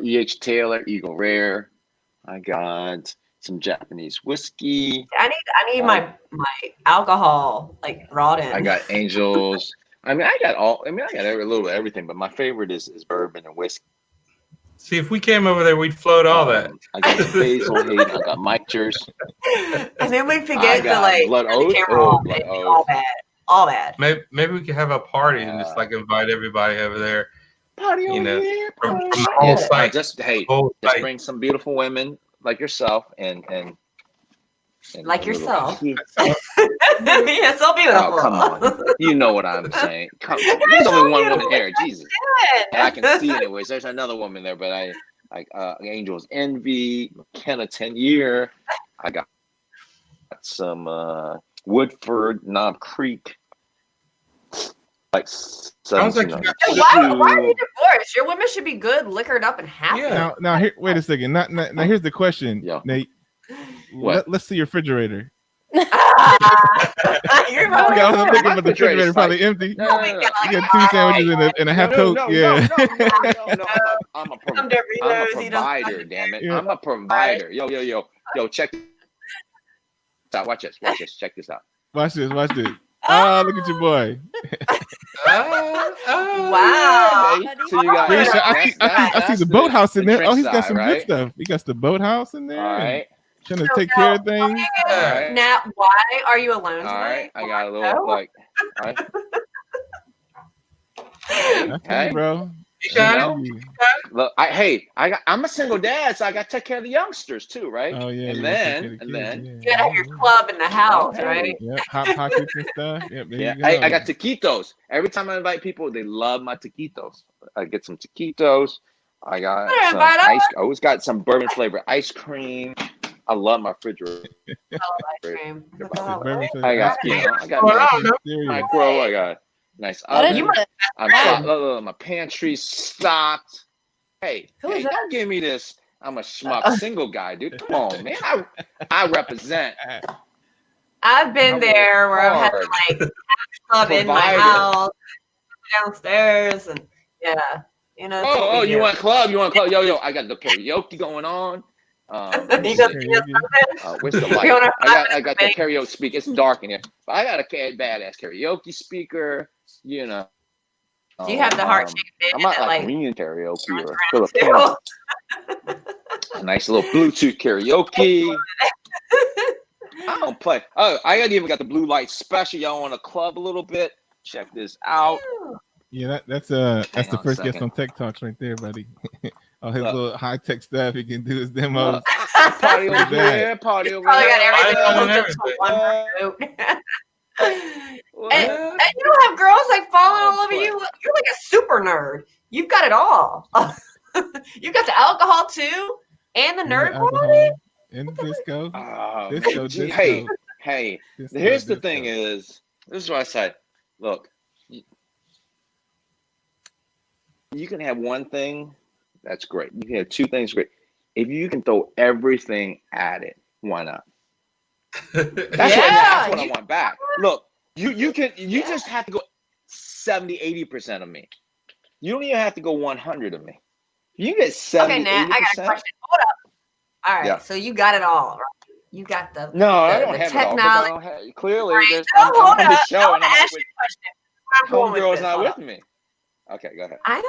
Speaker 6: E.H. Taylor, Eagle Rare. I got some Japanese whiskey.
Speaker 2: I need my alcohol like raw in.
Speaker 6: I got Angels. I mean, I got a little of everything, but my favorite is bourbon and whiskey.
Speaker 4: See, if we came over there, we'd float all that.
Speaker 6: I got the Basil Hayden. I got michers.
Speaker 2: And then we forget to like
Speaker 6: blood
Speaker 2: turn the
Speaker 6: oath.
Speaker 2: camera off.
Speaker 6: Blood
Speaker 2: It's
Speaker 6: oath.
Speaker 2: all bad.
Speaker 4: Maybe we could have a party and just like invite everybody over there.
Speaker 6: Party
Speaker 4: You
Speaker 6: over
Speaker 4: know,
Speaker 6: here.
Speaker 4: from
Speaker 6: Party.
Speaker 4: the whole
Speaker 6: Yeah,
Speaker 4: site.
Speaker 6: just
Speaker 4: whole site.
Speaker 6: bring some beautiful women like yourself and
Speaker 2: Like
Speaker 6: a little-
Speaker 2: yourself.
Speaker 6: Yeah.
Speaker 2: You're so beautiful.
Speaker 6: Oh, come on. You know what I'm saying. Come on. There's only one woman here. Jesus. And I can see anyways. There's another woman there, but I like Angel's Envy, McKenna 10 Year. I got some Woodford, Knob Creek. Like
Speaker 4: Sounds like you got
Speaker 2: why are you divorced? Your women should be good, liquored up, and happy.
Speaker 4: Yeah.
Speaker 3: Now here, wait a second. Now here's the question,
Speaker 6: Yeah.
Speaker 3: Nate.
Speaker 6: What?
Speaker 3: Let's see your refrigerator.
Speaker 2: You're
Speaker 3: I was thinking, but the refrigerator probably empty.
Speaker 6: No.
Speaker 3: You got 2 sandwiches and a half Coke. Yeah.
Speaker 6: No. I'm a provider, damn it.
Speaker 3: Yeah.
Speaker 6: I'm a provider. Yo, check this out. Watch this. Check this out.
Speaker 3: Watch this. Oh, look at your boy.
Speaker 2: Wow.
Speaker 6: So you got
Speaker 3: I see the boathouse in there. Oh, he's got some
Speaker 6: right?
Speaker 3: good stuff. He got the boathouse in there.
Speaker 6: All right.
Speaker 3: Trying to take care of things.
Speaker 6: All right.
Speaker 2: Now, why are you alone
Speaker 6: All right.
Speaker 2: tonight?
Speaker 6: I got a little like. All right.
Speaker 3: That's
Speaker 6: Hey.
Speaker 3: me, bro.
Speaker 4: You got it.
Speaker 6: Look, I'm a single dad, so I got to take care of the youngsters too, right?
Speaker 3: Oh yeah.
Speaker 6: And
Speaker 3: yeah,
Speaker 6: then
Speaker 3: take care of the kids,
Speaker 2: You gotta have your club in the house, right?
Speaker 3: Yeah, hot pockets and stuff. Yep, there
Speaker 6: Yeah,
Speaker 3: you go.
Speaker 6: I got taquitos. Every time I invite people, they love my taquitos. I get some taquitos. I got some I always got some bourbon flavored ice cream. I love my refrigerator.
Speaker 2: I love ice cream.
Speaker 6: I got micro. I got nice oven. My pantry's stocked. Hey, don't give me this. I'm a schmuck single guy, dude. Come on, man. I represent.
Speaker 2: I've been there where I've had to like have a club in my house, downstairs, and yeah, you know.
Speaker 6: Oh, you want club? Yo, I got the karaoke going on. Where's the light? I got the karaoke speaker. It's dark in here, but I got a badass karaoke speaker. You know.
Speaker 2: Do you have the heart shaped?
Speaker 6: I'm not like Korean karaoke or Filipino. A nice little Bluetooth karaoke. I don't play. Oh, I even got the blue light special. Y'all want to club a little bit? Check this out.
Speaker 3: Yeah, that's the first guest on Tech Talks right there, buddy. All his little high tech stuff he can do his demos.
Speaker 6: Party over there, party over
Speaker 2: probably
Speaker 6: there.
Speaker 2: got everything on one. And you don't have girls like falling all over you. You're like a super nerd. You've got it all. You've got the alcohol too, and the nerd quality,
Speaker 3: and the disco.
Speaker 6: Disco. Hey. Here's the thing: this is what I said. Look, you can have one thing, that's great. You can have two things, great. If you can throw everything at it, why not? That's what I want back. Look, you just have to go 70-80% of me. You don't even have to go 100 of me. You get 70.
Speaker 2: Okay, Nat, I got a question. Hold up. All right, so you got it all, right? You got the
Speaker 6: I don't have
Speaker 2: technology.
Speaker 6: It all. Clearly,
Speaker 2: Right.
Speaker 6: I'm on the show
Speaker 2: I
Speaker 6: and I'm
Speaker 2: ask you a question.
Speaker 6: homegirl's not with me. Okay, go ahead.
Speaker 2: I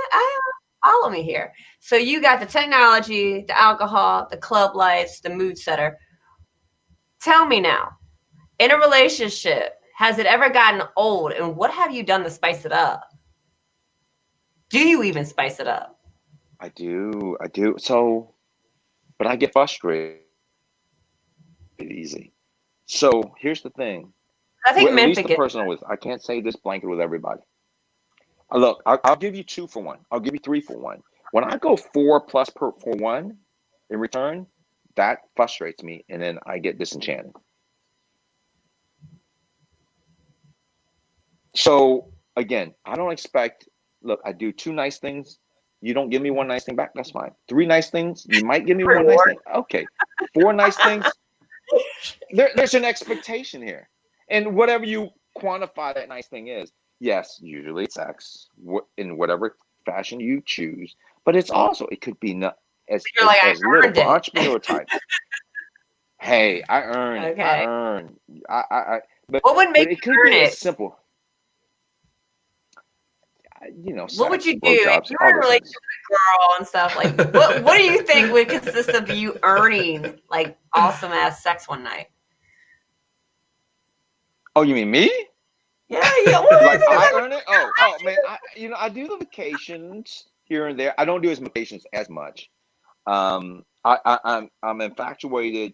Speaker 2: follow me here. So you got the technology, the alcohol, the club lights, the mood setter. Tell me now, in a relationship, has it ever gotten old? And what have you done to spice it up? Do you even spice it up?
Speaker 6: I do. So, but I get frustrated easy. So here's the thing.
Speaker 2: I think
Speaker 6: at
Speaker 2: men
Speaker 6: least the
Speaker 2: forget.
Speaker 6: person I'm with, I can't say this blanket with everybody. Look, I'll give you 2 for 1. I'll give you 3 for 1. When I go 4+ for 1 in return, that frustrates me, and then I get disenchanted. So again, I don't expect. Look, I do 2 nice things. You don't give me 1 nice thing back. That's fine. 3 nice things. You might give me 1 nice thing. Okay. 4 nice things. There's an expectation here, and whatever you quantify that nice thing is. Yes, usually it's sex in whatever fashion you choose, but it could be as little for entrepreneur type. Hey, I earn. But
Speaker 2: what would make
Speaker 6: it
Speaker 2: you
Speaker 6: could
Speaker 2: earn
Speaker 6: be
Speaker 2: it?
Speaker 6: as simple.
Speaker 2: What would you do if you were in a relationship with a girl and stuff? Like, what do you think would consist of you earning like awesome ass sex one night?
Speaker 6: Oh, you mean me?
Speaker 2: Yeah.
Speaker 6: Like I earn it? Oh man, I do the vacations here and there. I don't do as vacations as much. I'm infatuated.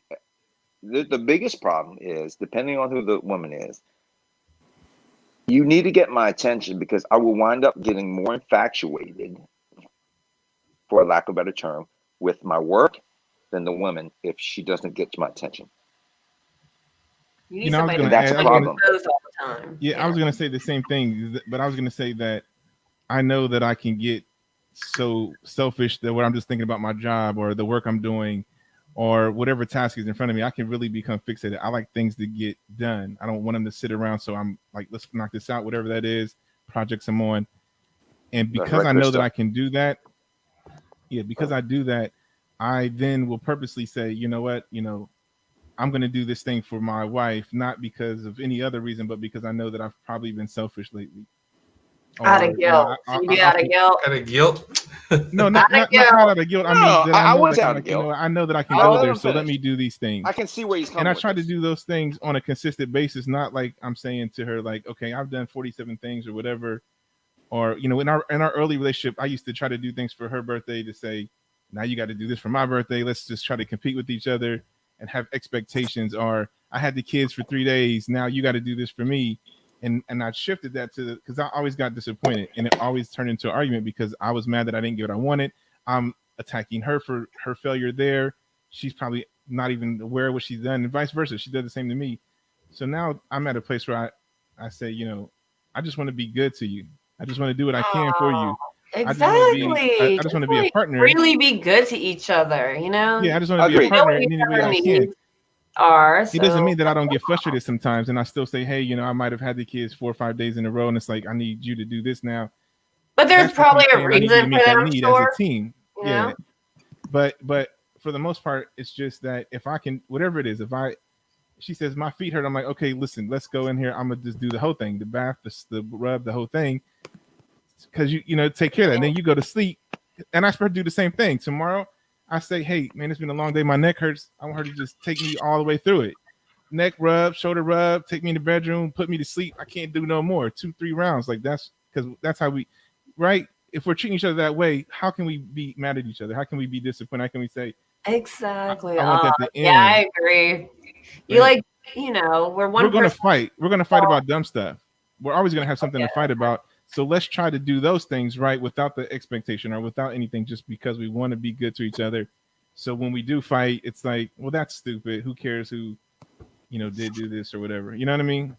Speaker 6: The biggest problem is, depending on who the woman is, you need to get my attention because I will wind up getting more infatuated, for lack of a better term, with my work than the woman if she doesn't get my attention.
Speaker 2: You need somebody that's a problem. All the time.
Speaker 3: Yeah, I was going to say the same thing, but I was going to say that I know that I can get so selfish that when I'm just thinking about my job or the work I'm doing or whatever task is in front of me, I can really become fixated. I like things to get done. I don't want them to sit around. So I'm like, let's knock this out, whatever that is, projects I'm on. And because I know that I can do that, because I do that, I then will purposely say, you know what, I'm going to do this thing for my wife, not because of any other reason, but because I know that I've probably been selfish lately.
Speaker 2: Out of guilt. Out of guilt.
Speaker 4: Out of guilt.
Speaker 3: No, not out of guilt. I
Speaker 6: was out of guilt.
Speaker 3: I know that I can go there, so let me do these things.
Speaker 6: I can see where he's coming.
Speaker 3: And I try to do those things on a consistent basis, not like I'm saying to her, like, okay, I've done 47 things or whatever. Or, in our early relationship, I used to try to do things for her birthday to say, now you got to do this for my birthday. Let's just try to compete with each other and have expectations. Or I had the kids for 3 days. Now you got to do this for me. And I shifted that because I always got disappointed and it always turned into an argument because I was mad that I didn't get what I wanted. I'm attacking her for her failure there. She's probably not even aware of what she's done and vice versa. She did the same to me. So now I'm at a place where I say, I just want to be good to you. I just want to do what I can for you.
Speaker 2: Exactly.
Speaker 3: I just want to be a partner.
Speaker 2: Really be good to each other,
Speaker 3: Yeah, I just want to be a partner in any way I can. It doesn't mean that I don't get frustrated sometimes, and I still say, hey, I might have had the kids 4 or 5 days in a row, and it's like I need you to do this now.
Speaker 2: But there's probably a reason for that.
Speaker 3: I'm sure. As a team, yeah. But for the most part, it's just that if I can, whatever it is, she says my feet hurt, I'm like, okay, listen, let's go in here. I'm gonna just do the whole thing, the bath, the rub, the whole thing, because you take care of that. And then you go to sleep, and I expect to do the same thing tomorrow. I say, hey, man, it's been a long day. My neck hurts. I want her to just take me all the way through it. Neck rub, shoulder rub, take me in the bedroom, put me to sleep. I can't do no more. 2-3 rounds. Like that's because that's how we, right? If we're treating each other that way, how can we be mad at each other? How can we be disappointed? How can we say,
Speaker 2: exactly.
Speaker 3: I want that to end.
Speaker 2: Yeah, I agree. You we're one.
Speaker 3: We're gonna fight. We're gonna fight about dumb stuff. We're always gonna have something to fight about. So let's try to do those things right without the expectation or without anything, just because we want to be good to each other. So when we do fight, it's like, well, that's stupid. Who cares who, did do this or whatever. You know what I mean?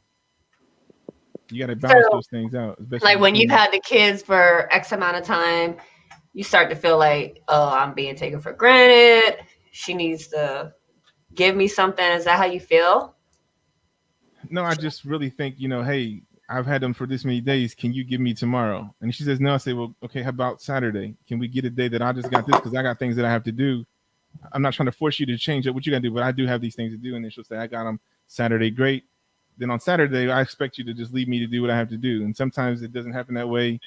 Speaker 3: You got to balance those things out.
Speaker 2: Like when you've had the kids for X amount of time, you start to feel like, oh, I'm being taken for granted. She needs to give me something. Is that how you feel?
Speaker 3: No, I just really think, hey, I've had them for this many days. Can you give me tomorrow? And she says, no. I say, well, okay, how about Saturday? Can we get a day that I just got this because I got things that I have to do? I'm not trying to force you to change up what you got to do, but I do have these things to do. And then she'll say, I got them Saturday. Great. Then on Saturday, I expect you to just leave me to do what I have to do. And sometimes it doesn't happen that way.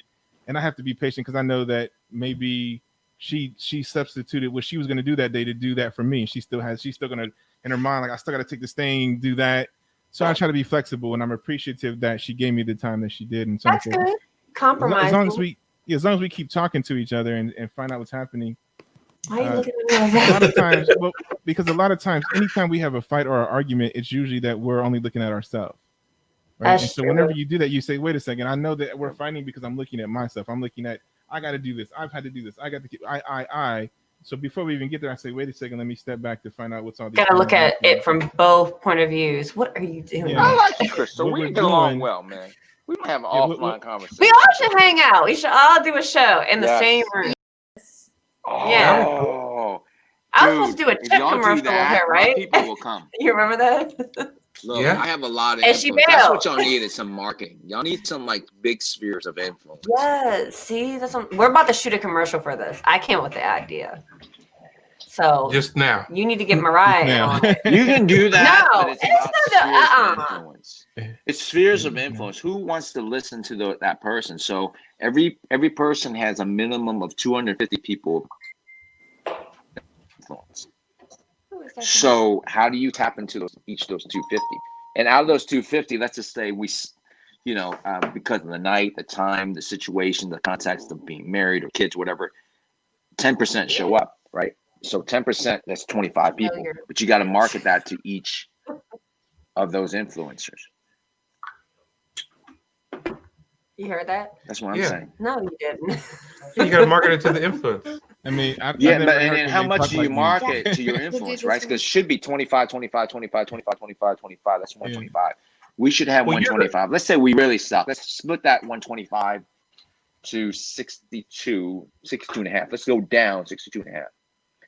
Speaker 3: And I have to be patient because I know that maybe she substituted what she was going to do that day to do that for me. She's still going to, in her mind, like, I still got to take this thing, do that. So I try to be flexible, and I'm appreciative that she gave me the time that she did. And so
Speaker 2: that's good. Compromise.
Speaker 3: As long as we keep talking to each other and find out what's happening.
Speaker 2: Why are you looking at me?
Speaker 3: A lot of times, because a lot of times, anytime we have a fight or an argument, it's usually that we're only looking at ourselves. Right? And so whenever you do that, you say, wait a second, I know that we're fighting because I'm looking at myself. I'm looking at, I got to do this. I've had to do this. I got to keep, I. So before we even get there, I say, wait a second, let me step back to find out what's all this.
Speaker 2: Gotta look at it from both point of views. What are you doing?
Speaker 6: Yeah. I like you, Crystal. We get along well, man. We don't have an offline conversation.
Speaker 2: We all should hang out. We should all do a show in the same room.
Speaker 6: Oh,
Speaker 2: yeah. I was supposed to do a tip commercial with her, right?
Speaker 6: People will come.
Speaker 2: You remember that?
Speaker 6: Look, I have a lot of influence. That's what y'all need is some marketing. Y'all need some big spheres of influence.
Speaker 2: Yes. See, we're about to shoot a commercial for this. I came up with the idea. So
Speaker 4: just now,
Speaker 2: you need to get Mariah on it.
Speaker 6: You can do that.
Speaker 2: No, it's not influence.
Speaker 6: It's spheres of influence. Who wants to listen to that person? So every person has a minimum of 250 people influence. So how do you tap into each of those 250? And out of those 250, let's just say because of the night, the time, the situation, the context of being married or kids, whatever, 10% show up, right? So 10%, that's 25 people. But you got to market that to each of those influencers.
Speaker 2: You heard that?
Speaker 6: That's what I'm saying.
Speaker 2: No, you didn't.
Speaker 4: You got to market it to the influence.
Speaker 3: I mean,
Speaker 6: but how much do you market to your influence, right? Because it should be 25, 25, 25, 25, 25, 25. That's 125. We should have 125. Let's say we really suck. Let's split that 125 to 62 and a half. Let's go down 62 and a half.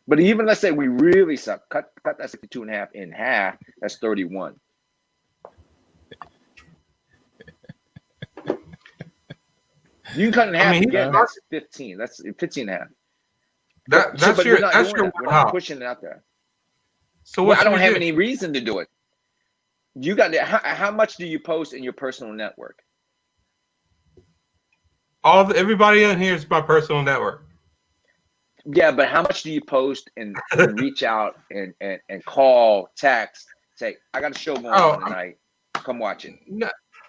Speaker 6: But even let's say we really suck. Cut that 62 and a half in half. That's 31. You can cut it in half again. That's 15. That's 15 and a half.
Speaker 4: That's your
Speaker 6: we're not pushing it out there.
Speaker 4: So
Speaker 6: I don't have any reason to do it. You got how much do you post in your personal network?
Speaker 4: Everybody on here is my personal network.
Speaker 6: Yeah, but how much do you post and reach out and call, text, say, I got a show going on tonight. Come watch it.
Speaker 4: No,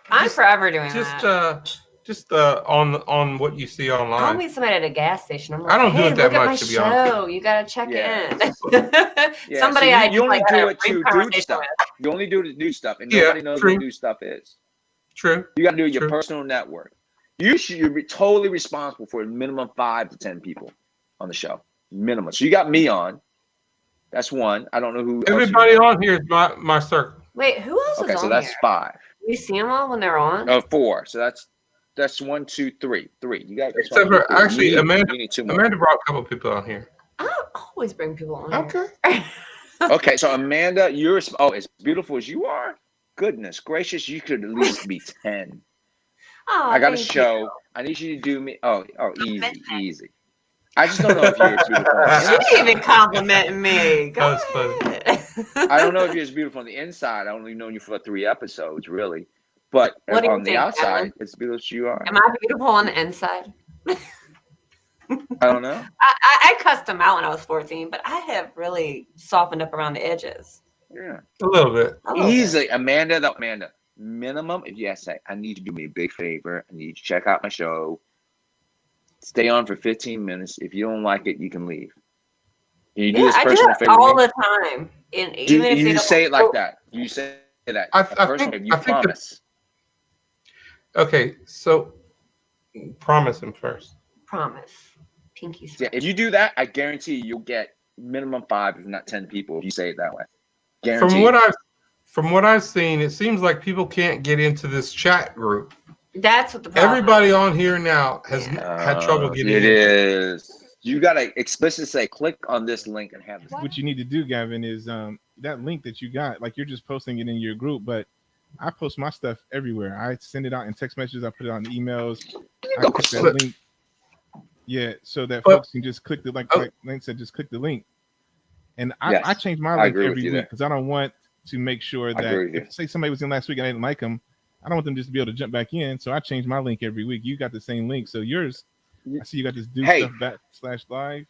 Speaker 2: I'm forever doing that.
Speaker 4: Just on what you see online.
Speaker 2: I'll meet somebody at a gas station. I'm like,
Speaker 4: I don't do it that much, to be honest.
Speaker 2: You gotta check in.
Speaker 6: Somebody so you only do it to do stuff. You only do it to do stuff, and nobody knows what do stuff is.
Speaker 4: True.
Speaker 6: You got to do your personal network. You're totally responsible for a minimum 5 to 10 people on the show. Minimum. So you got me on. That's one. I don't know who.
Speaker 4: Everybody on here is my circle.
Speaker 2: Wait, who else is on here?
Speaker 6: Okay, so that's 5.
Speaker 2: We see them all when they're on.
Speaker 6: 4. So that's 1, 2, 3. 3. You got.
Speaker 4: Except for actually, Amanda brought a couple people on here.
Speaker 2: I always bring people on.
Speaker 4: Okay.
Speaker 6: Okay, so Amanda, you're as beautiful as you are. Goodness gracious, you could at least be 10.
Speaker 2: Oh,
Speaker 6: I got a show.
Speaker 2: You.
Speaker 6: I need you to do me. Oh, easy. I just don't know if you're as beautiful.
Speaker 2: She didn't even compliment me.
Speaker 4: That was funny.
Speaker 6: I don't know if you're as beautiful on the inside. I only known you for 3 episodes, really. But on the outside, as beautiful as you are.
Speaker 2: Am I beautiful on the inside?
Speaker 6: I don't know.
Speaker 2: I cussed them out when I was 14, but I have really softened up around the edges.
Speaker 6: Yeah,
Speaker 4: a little bit.
Speaker 6: Easily, Amanda. Minimum, if you say, I need you to do me a big favor. I need you to check out my show. Stay on for 15 minutes. If you don't like it, you can leave. You do this personal favor
Speaker 2: all the time. Even if
Speaker 6: you say it like that. You say that.
Speaker 4: I
Speaker 6: promise.
Speaker 4: Okay, so promise him first.
Speaker 2: Promise. Pinkies.
Speaker 6: Yeah, if you do that, I guarantee you'll get minimum 5, if not 10 people. If you say it that way, guarantee.
Speaker 4: From what I've seen, it seems like people can't get into this chat group.
Speaker 2: That's what the problem
Speaker 4: Everybody on here now has had trouble getting in.
Speaker 6: It is. You gotta explicitly say, click on this link and have this.
Speaker 3: What you need to do, Gavin, is that link that you got, like you're just posting it in your group, but I post my stuff everywhere. I send it out in text messages. I put it on emails. I put that link. Yeah, so that folks can just click the like Link said, just click the link. And I change my link every week because I don't want to make sure that if say somebody was in last week and I didn't like them, I don't want them just to be able to jump back in. So I change my link every week. You got the same link. So yours, I see you got this stuff /live.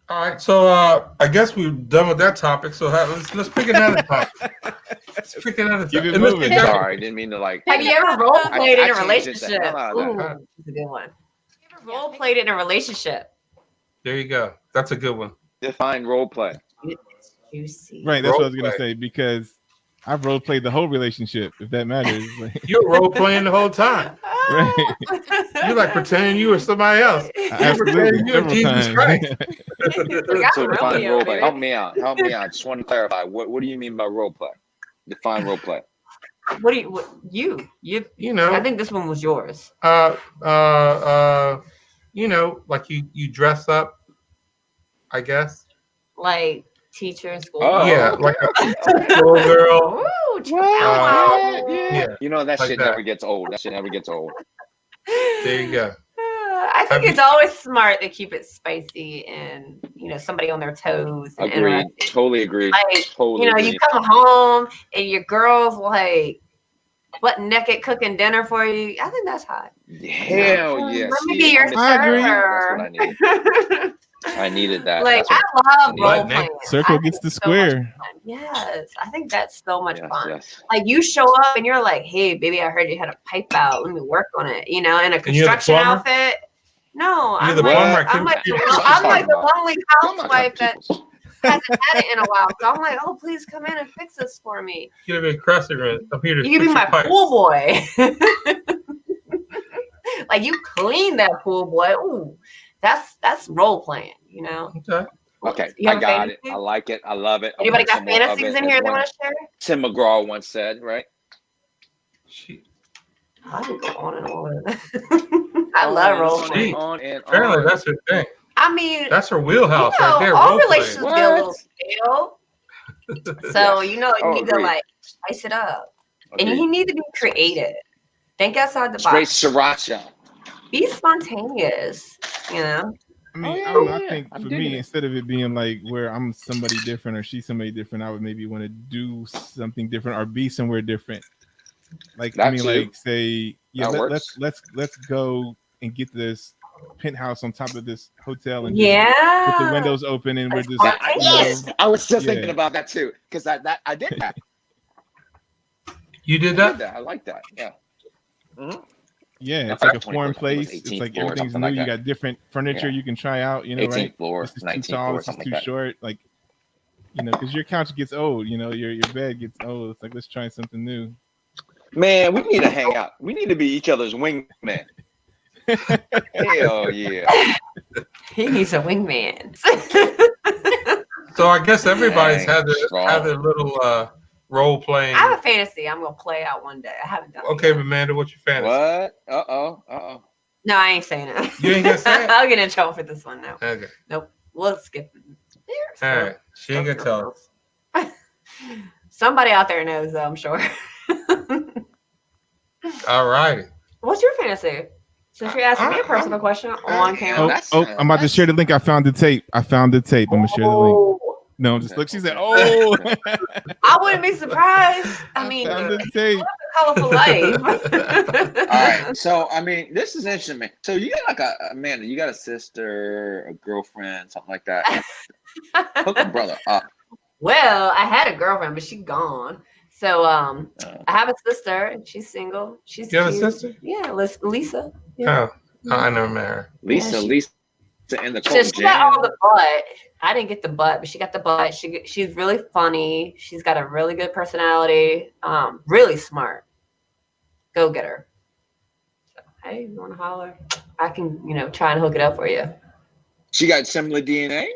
Speaker 4: All right, so I guess we're done with that topic. So let's pick another topic. Let's pick another topic.
Speaker 6: Sorry, I didn't mean to like.
Speaker 2: Have you ever role played in a relationship? Ooh, that's a good one. Have you ever role played in a relationship?
Speaker 4: There you go. That's a good one.
Speaker 6: Define role play.
Speaker 2: Juicy.
Speaker 3: Right, that's what I was gonna say because I've role played the whole relationship. If that matters,
Speaker 4: you're role playing the whole time.
Speaker 3: Right.
Speaker 4: You're like pretending you were somebody else.
Speaker 3: Absolutely,
Speaker 4: you're Jesus Christ.
Speaker 6: So define role play. Help me out. Just want to clarify. What do you mean by role play? Define role play.
Speaker 2: What do you know? I think this one was yours.
Speaker 4: You know, like you dress up, I guess.
Speaker 2: Like teacher in school.
Speaker 6: Oh.
Speaker 4: Yeah, like a school girl.
Speaker 2: Ooh,
Speaker 6: yeah. You know that like shit never gets old. That shit never gets old.
Speaker 4: There you go.
Speaker 2: I think it's always smart to keep it spicy and somebody on their toes. And
Speaker 6: agreed. Totally agree.
Speaker 2: Like
Speaker 6: totally
Speaker 2: you come home and your girl's like butt naked cooking dinner for you. I think that's hot.
Speaker 6: Hell yeah.
Speaker 2: Let me be your server.
Speaker 6: That's what I need. I needed that.
Speaker 2: Like, I love role playing.
Speaker 3: Circle gets the square.
Speaker 2: Yes, I think that's so much fun.
Speaker 6: Yes.
Speaker 2: Like, you show up and you're like, hey, baby, I heard you had a pipe out. Let me work on it. You know, in a construction outfit. No, I'm like the lonely housewife that hasn't had it in a while. So I'm like, oh, please come in and fix this for me.
Speaker 4: You're gonna be aggressive. I'm here to
Speaker 2: you can be my pool boy. Like, you clean that pool boy. Ooh, that's role playing, you know.
Speaker 6: Okay, I got it. I like it. I love it.
Speaker 2: Anybody got fantasies in here they want to share?
Speaker 6: Tim McGraw once said, right?
Speaker 2: I can go on and on. I love role playing.
Speaker 4: Apparently, that's her thing.
Speaker 2: I mean,
Speaker 4: that's her wheelhouse right there.
Speaker 2: All relationships get a little stale. So, you need to like spice it up. And you need to be creative. Think outside the box.
Speaker 6: Straight sriracha.
Speaker 2: Be spontaneous, you know.
Speaker 3: I mean, I think for me, instead of it being like where I'm somebody different or she's somebody different, I would maybe want to do something different or be somewhere different. Like like say, let's go and get this penthouse on top of this hotel and with the windows open and we're just
Speaker 6: I was just thinking about that too because I did that.
Speaker 4: You did that?
Speaker 6: I like that. Yeah. Mm-hmm.
Speaker 3: Yeah, it's like a foreign place. It's like everything's new. You got different furniture you can try out. You know, 18th
Speaker 6: right?
Speaker 3: Floor, this is too tall. This is too short. Like, because your couch gets old. Your bed gets old. It's like let's try something new.
Speaker 6: Man, we need to hang out. We need to be each other's wingman. Hell yeah.
Speaker 2: He needs a wingman.
Speaker 4: So I guess everybody's had their little role playing.
Speaker 2: I have a fantasy I'm gonna play out one day. I haven't done it.
Speaker 4: Okay, Amanda, what's your fantasy?
Speaker 6: What? Uh-oh.
Speaker 2: No, I ain't saying it.
Speaker 4: You ain't gonna say it?
Speaker 2: I'll get in trouble for this one now.
Speaker 4: Okay.
Speaker 2: Nope. We'll skip it.
Speaker 4: All right. She ain't gonna tell us.
Speaker 2: Somebody out there knows, though, I'm sure.
Speaker 4: All right.
Speaker 2: What's your fantasy? Since you're asking me a personal question on camera.
Speaker 3: I'm about to share the link. I found the tape. I'm gonna share the link. No, just look. She said, "Oh."
Speaker 2: I wouldn't be surprised. I mean,
Speaker 3: tape.
Speaker 2: Colorful life.
Speaker 6: All right. So, I mean, this is interesting, man. So, you got like Amanda, you got a sister, a girlfriend, something like that. Hook a brother up.
Speaker 2: Well, I had a girlfriend, but she's gone. So, I have a sister, and she's single. She's
Speaker 4: you have a sister?
Speaker 2: Yeah, Lisa. Yeah.
Speaker 4: Oh, I never met her.
Speaker 6: Lisa in the
Speaker 2: she got all the butt. I didn't get the butt, but she got the butt. She's really funny. She's got a really good personality. Really smart. Go get her. So, hey, you want to holler? I can, try and hook it up for you.
Speaker 6: She got similar DNA.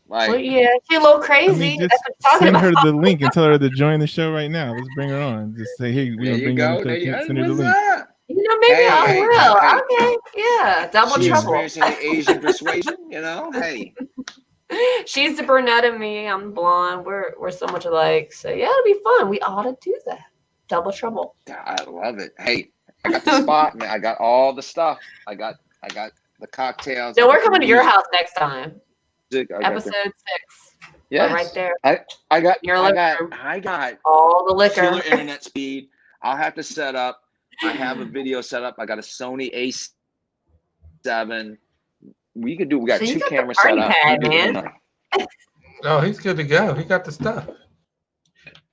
Speaker 2: Well, yeah, she's a little crazy.
Speaker 3: Just send her the link and tell her to join the show right now. Let's bring her on. Just say, hey, we're gonna bring her. Send her the link.
Speaker 2: Maybe I will. Okay, yeah, double trouble.
Speaker 6: The Asian persuasion, Hey,
Speaker 2: she's the brunette and me. I'm the blonde. We're so much alike. So yeah, it'll be fun. We ought to do that. Double trouble.
Speaker 6: I love it. Hey, I got the spot, man. I got all the stuff. I got the cocktails.
Speaker 2: So we're coming to your house next time. Episode 6.
Speaker 6: Yeah,
Speaker 2: right there.
Speaker 6: I got
Speaker 2: all the liquor.
Speaker 6: Killer internet speed. I'll have to set up. I have a video set up. I got a Sony A7. We got 2 cameras set up.
Speaker 2: Man.
Speaker 4: Oh, he's good to go. He got the stuff.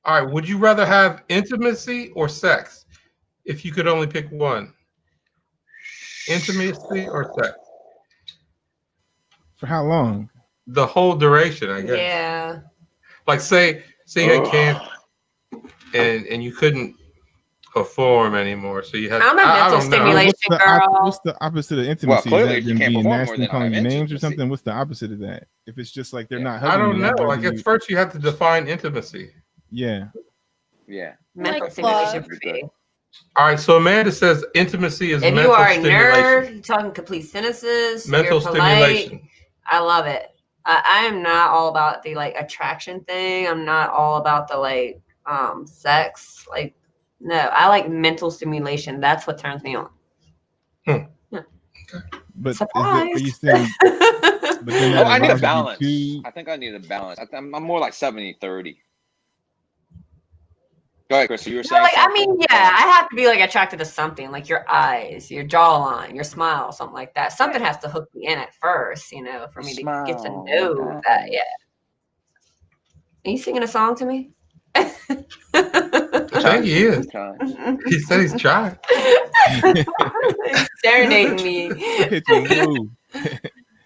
Speaker 4: All right. Would you rather have intimacy or sex? If you could only pick one. Intimacy or sex?
Speaker 3: For how long?
Speaker 4: The whole duration, I guess.
Speaker 2: Yeah.
Speaker 4: Like say you had cancer and you couldn't perform anymore, so you had.
Speaker 2: I'm a mental stimulation girl.
Speaker 3: What's the opposite of intimacy?
Speaker 6: Well, clearly
Speaker 3: is that them being nasty and calling you names or something? What's the opposite of that? If it's just like they're not hugging
Speaker 4: I don't know.
Speaker 3: Like
Speaker 4: at first you have to define intimacy.
Speaker 3: Yeah.
Speaker 2: Mental stimulation for me.
Speaker 4: All right, so Amanda says intimacy is
Speaker 2: if
Speaker 4: mental
Speaker 2: you are a
Speaker 4: stimulation.
Speaker 2: nerd, you're talking complete sentences.
Speaker 4: Mental stimulation.
Speaker 2: I love it. I am not all about the attraction thing. I'm not all about the sex. No, I like mental stimulation. That's what turns me on.
Speaker 3: Yeah. But are you saying?
Speaker 6: I need a balance. I think I need a balance. I'm more like 70-30. Go ahead, Chris. You were saying
Speaker 2: like, I
Speaker 6: something?
Speaker 2: mean, yeah, I have to be like attracted to something, like your eyes, your jawline, your smile, something like that. Something has to hook me in at first, you know, for me to get to know that. Yeah. Are you singing a song to me?
Speaker 4: I think he is. He said he's trying.
Speaker 2: He's serenading me.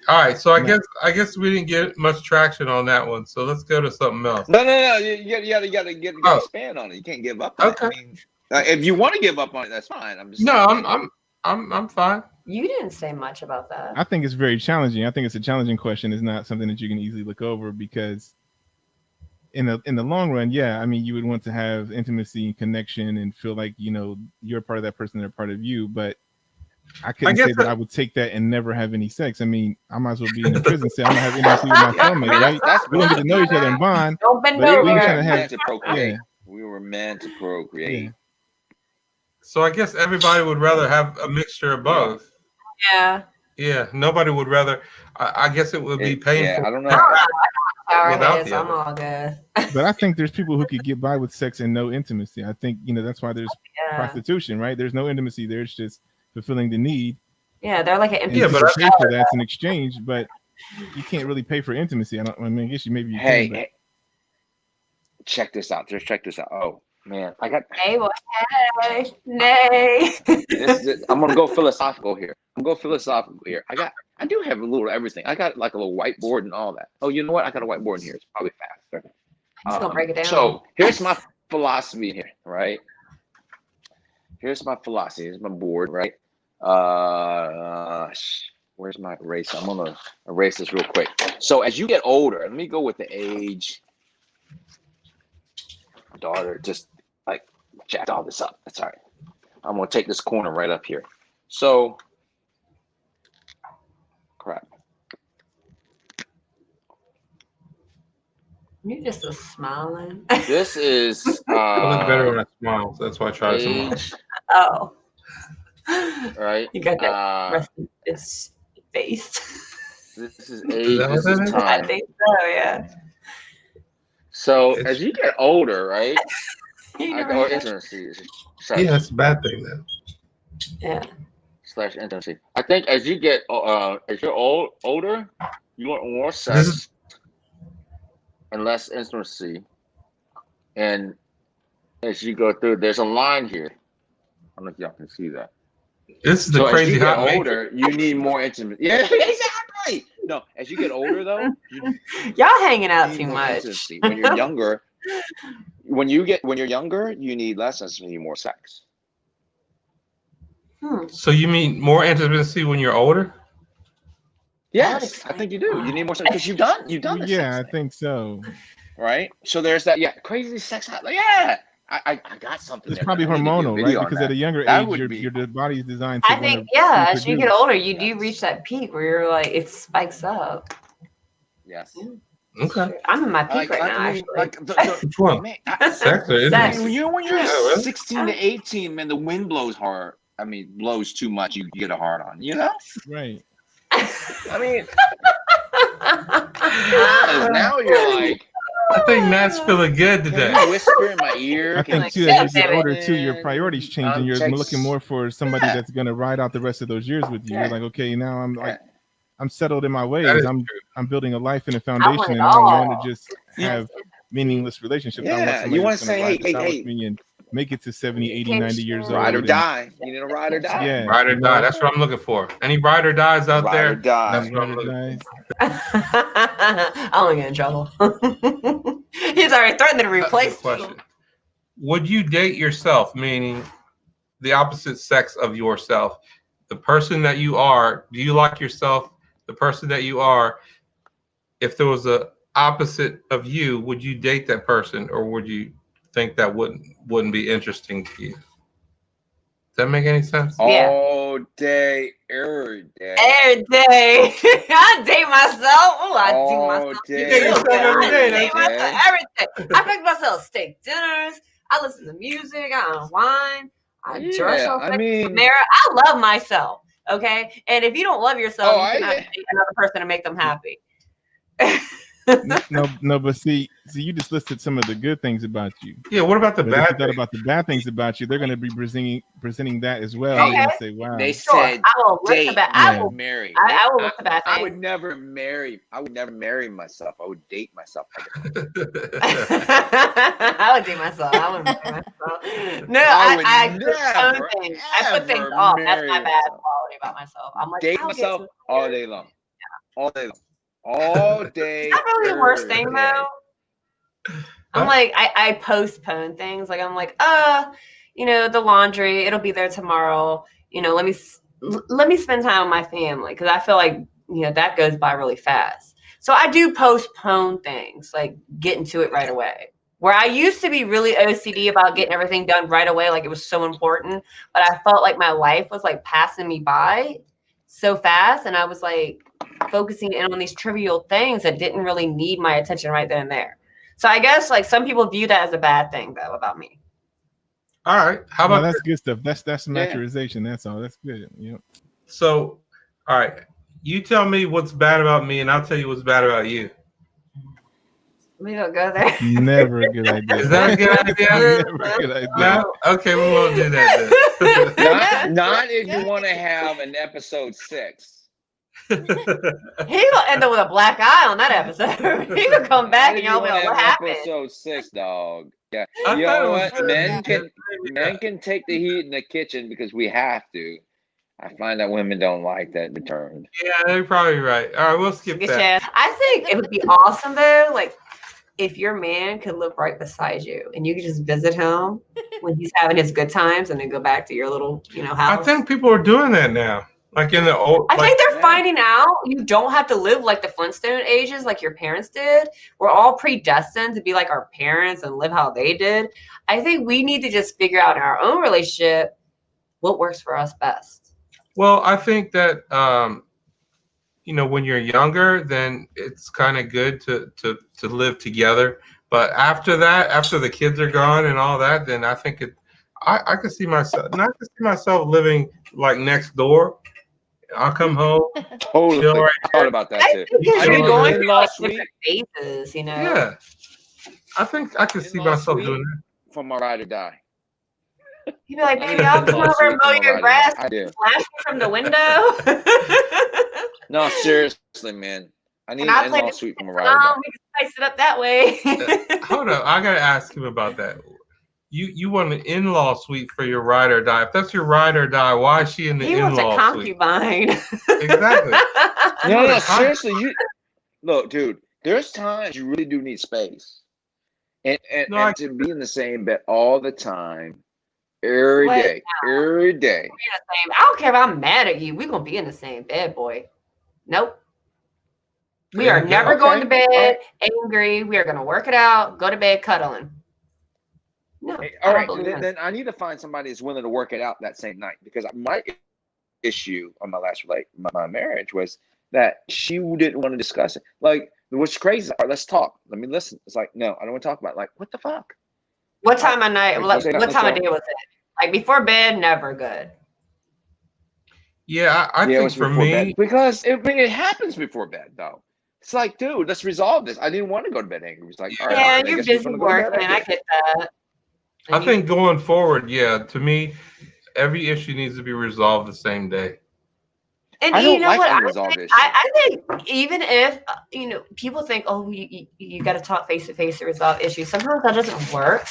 Speaker 4: All right, so I guess we didn't get much traction on that one. So let's go to something else.
Speaker 6: No. You gotta expand on it. You can't give up on it. I mean, if you want to give up on it, that's fine.
Speaker 4: I'm fine.
Speaker 2: You didn't say much about that.
Speaker 3: I think it's very challenging. I think it's a challenging question. It's not something that you can easily look over because in the long run, yeah, I mean, you would want to have intimacy and connection and feel like, you know, you're part of that person, they're part of you. But I couldn't say that I would take that and never have any sex. I mean, I might as well be in a prison cell. I'm gonna have intimacy with my cellmate, right? We don't get to know each other and bond.
Speaker 2: But we
Speaker 6: were meant to procreate. We were meant to procreate.
Speaker 3: Yeah.
Speaker 4: So I guess everybody would rather have a mixture of both.
Speaker 2: Yeah.
Speaker 4: Yeah. Nobody would rather. I guess it would be painful.
Speaker 6: Yeah, I don't know.
Speaker 2: I'm all good.
Speaker 3: But I think there's people who could get by with sex and no intimacy. I think, you know, that's why there's prostitution, right? There's no intimacy there. It's just fulfilling the need.
Speaker 2: Yeah, they're like an empty.
Speaker 3: Yeah, but pay for that. It's an exchange, but you can't really pay for intimacy. I mean, I guess you can.
Speaker 6: Hey, check this out. Just check this out. Oh man, I got.
Speaker 2: Hey, boy, hey, nay.
Speaker 6: I'm gonna go philosophical here. I do have a little everything. I got like a little whiteboard and all that. Oh, you know what? I got a whiteboard in here. It's probably faster.
Speaker 2: I'm just gonna break it down.
Speaker 6: So here's my philosophy here, right? Here's my philosophy. Here's my board, right? Where's my eraser? I'm gonna erase this real quick. So as you get older, let me go with the age. My daughter just like jacked all this up. That's all right. I'm gonna take this corner right up here. So, crap.
Speaker 2: You're just a smiling.
Speaker 6: This is.
Speaker 4: I look better when I smile. So that's why I try some more.
Speaker 2: Oh.
Speaker 6: Right.
Speaker 2: You got that rest in its face.
Speaker 6: This is age. This is time.
Speaker 2: I think so. Yeah.
Speaker 6: So as you get older, right? Or intimacy.
Speaker 4: Yeah, that's a bad thing then.
Speaker 2: Yeah.
Speaker 6: / intimacy. I think as you get as you're older, you want more sex and less intimacy. And as you go through, there's a line here. I don't know if y'all can see that.
Speaker 4: This is the crazy.
Speaker 6: As you get older, you need more intimacy. Yeah, exactly. No, as you get older, though,
Speaker 2: y'all hanging out too much.
Speaker 6: Intimacy. When you're younger, when you're younger, you need less intimacy, more sex.
Speaker 4: So you mean more intimacy when you're older?
Speaker 6: Yes, I think you do. You need more sex because you've done.
Speaker 3: Yeah, I think so.
Speaker 6: Right. So there's that. Yeah, crazy sex. Yeah. I got something.
Speaker 3: It's probably hormonal, right? Because at a younger age, your body is designed to.
Speaker 2: I think, yeah, as you get older, you do reach that peak where you're like, it spikes up.
Speaker 6: Yes.
Speaker 2: Yeah. Okay. I'm in my peak right now. Actually.
Speaker 4: Which one? Sex or
Speaker 6: sex. When you're 16 to 18, man, the wind blows hard. I mean, blows too much, you get a hard on. You know?
Speaker 3: Right.
Speaker 6: I mean, now you're like.
Speaker 4: I think Matt's feeling good today.
Speaker 6: Can you whisper in my ear?
Speaker 3: I think too, as you get older too, your priorities change, and you're looking more for somebody that's going to ride out the rest of those years with you. You're like, okay, now I'm settled in my ways. I'm building a life and a foundation, and I don't want to just have meaningless relationships.
Speaker 6: Yeah, you want to say, hey,
Speaker 3: and make it to 70, 80, 90 years old.
Speaker 6: Ride or die. You need a ride or die.
Speaker 3: Yeah.
Speaker 4: Ride or die. That's what I'm looking for. Any ride or dies out there?
Speaker 6: Ride or die.
Speaker 4: That's what I'm looking for.
Speaker 2: I don't get in trouble. He's already threatened to replace me.
Speaker 4: Would you date yourself, meaning the opposite sex of yourself? The person that you are, do you like yourself, the person that you are? If there was a opposite of you, would you date that person, or would you think that wouldn't be interesting to you? Does that make any sense?
Speaker 6: All day, every day.
Speaker 2: Every day. I date myself. Oh, I do myself.
Speaker 6: Day,
Speaker 2: I date myself every day. I make myself steak dinners. I listen to music. I unwind. I enjoy myself. I love myself. Okay? And if you don't love yourself, you cannot date another person to make them happy.
Speaker 3: No, but see, See, you just listed some of the good things about you.
Speaker 4: Yeah, what about the
Speaker 3: But
Speaker 4: bad
Speaker 3: if you thought
Speaker 4: things?
Speaker 3: about the bad things about you, they're going to be presenting that as well.
Speaker 6: Okay.
Speaker 3: They're going to say, "Wow."
Speaker 6: They
Speaker 2: Sure,
Speaker 6: said
Speaker 2: I will list the
Speaker 6: date,
Speaker 2: bad.
Speaker 3: Yeah.
Speaker 2: I will.
Speaker 6: marry.
Speaker 2: I will list the bad
Speaker 6: I would
Speaker 2: things.
Speaker 6: never marry. I would never marry myself. I would date myself.
Speaker 2: I would do myself. I wouldn't marry myself. No,
Speaker 6: I would
Speaker 2: I postpone
Speaker 6: never,
Speaker 2: things. I put things
Speaker 6: ever
Speaker 2: off. That's my
Speaker 6: marry
Speaker 2: bad
Speaker 6: myself.
Speaker 2: quality about myself. I'm like,
Speaker 6: Date
Speaker 2: I'll
Speaker 6: myself
Speaker 2: get to
Speaker 6: all day long. All day long. All day.
Speaker 2: Is that really the worst thing
Speaker 6: every day.
Speaker 2: though? I'm like, I postpone things. Like I'm like, the laundry, it'll be there tomorrow. Let me spend time with my family because I feel like that goes by really fast. So I do postpone things, like getting to it right away. Where I used to be really OCD about getting everything done right away, like it was so important, but I felt like my life was like passing me by so fast, and I was like focusing in on these trivial things that didn't really need my attention right then and there. So I guess like some people view that as a bad thing though about me.
Speaker 4: All right. How about
Speaker 3: that's good stuff. That's maturization. That's all. That's good. Yep.
Speaker 4: So, all right. You tell me what's bad about me, and I'll tell you what's bad about you.
Speaker 2: We don't go there.
Speaker 3: Never a good idea.
Speaker 4: Is that a good idea?
Speaker 3: Never a good idea.
Speaker 4: No? Okay, we won't do that
Speaker 6: then. Not if you want to have an episode 6.
Speaker 2: He gonna end up with a black eye on that episode. He gonna come back and y'all be like, "What happened?"
Speaker 6: Episode 6, dog. Yeah, you know what? Men can take the heat in the kitchen because we have to. I find that women don't like that returned.
Speaker 4: Yeah, you're probably right. All right, we'll skip that.
Speaker 2: I think it would be awesome though, like if your man could live right beside you and you could just visit him when he's having his good times and then go back to your little, house.
Speaker 4: I think people are doing that now. Like in the old,
Speaker 2: I think they're finding out you don't have to live like the Flintstone ages, like your parents did. We're all predestined to be like our parents and live how they did. I think we need to just figure out in our own relationship what works for us best.
Speaker 4: Well, I think that when you're younger, then it's kind of good to live together. But after that, after the kids are gone and all that, then I think I could see myself living like next door. I'll come home.
Speaker 6: Totally.
Speaker 4: Right,
Speaker 6: I thought about that too.
Speaker 2: Because you're going through like different phases,
Speaker 4: Yeah. I think I could see myself doing that.
Speaker 6: For my ride or die.
Speaker 2: You'd be like, baby, I'll come over and mow your grass and flash you from the window.
Speaker 6: No, seriously, man. I need an in-law suite for my ride or die.
Speaker 2: We can spice it up that way.
Speaker 4: Hold up. I got to ask him about that. You want an in-law suite for your ride or die. If that's your ride or die, why is she in the in-law suite? He
Speaker 2: wants a concubine.
Speaker 4: Exactly.
Speaker 6: No, seriously. Look, dude, there's times you really do need space. And to be in the same bed all the time, every day.
Speaker 2: I don't care if I'm mad at you. We're going to be in the same bed, boy. Nope. We are never going to bed angry. We are going to work it out, go to bed cuddling. No.
Speaker 6: All right. Then I need to find somebody that's willing to work it out that same night, because my issue on my last my marriage was that she didn't want to discuss it. Like, what's crazy? All right, let's talk. Let me listen. It's like, no, I don't want to talk about it. Like, what the fuck?
Speaker 2: What time of night? What time of day was it? Like before bed, never good.
Speaker 4: Yeah, I think for me,
Speaker 6: bed. Because it happens before bed, though. It's like, dude, let's resolve this. I didn't want to go to bed angry. It's like, all right,
Speaker 2: yeah, you're busy working, and I get that.
Speaker 4: I think going forward, to me, every issue needs to be resolved the same day.
Speaker 2: And you know what? I think even if people think, oh, you got to talk face to face to resolve issues. Sometimes that doesn't work.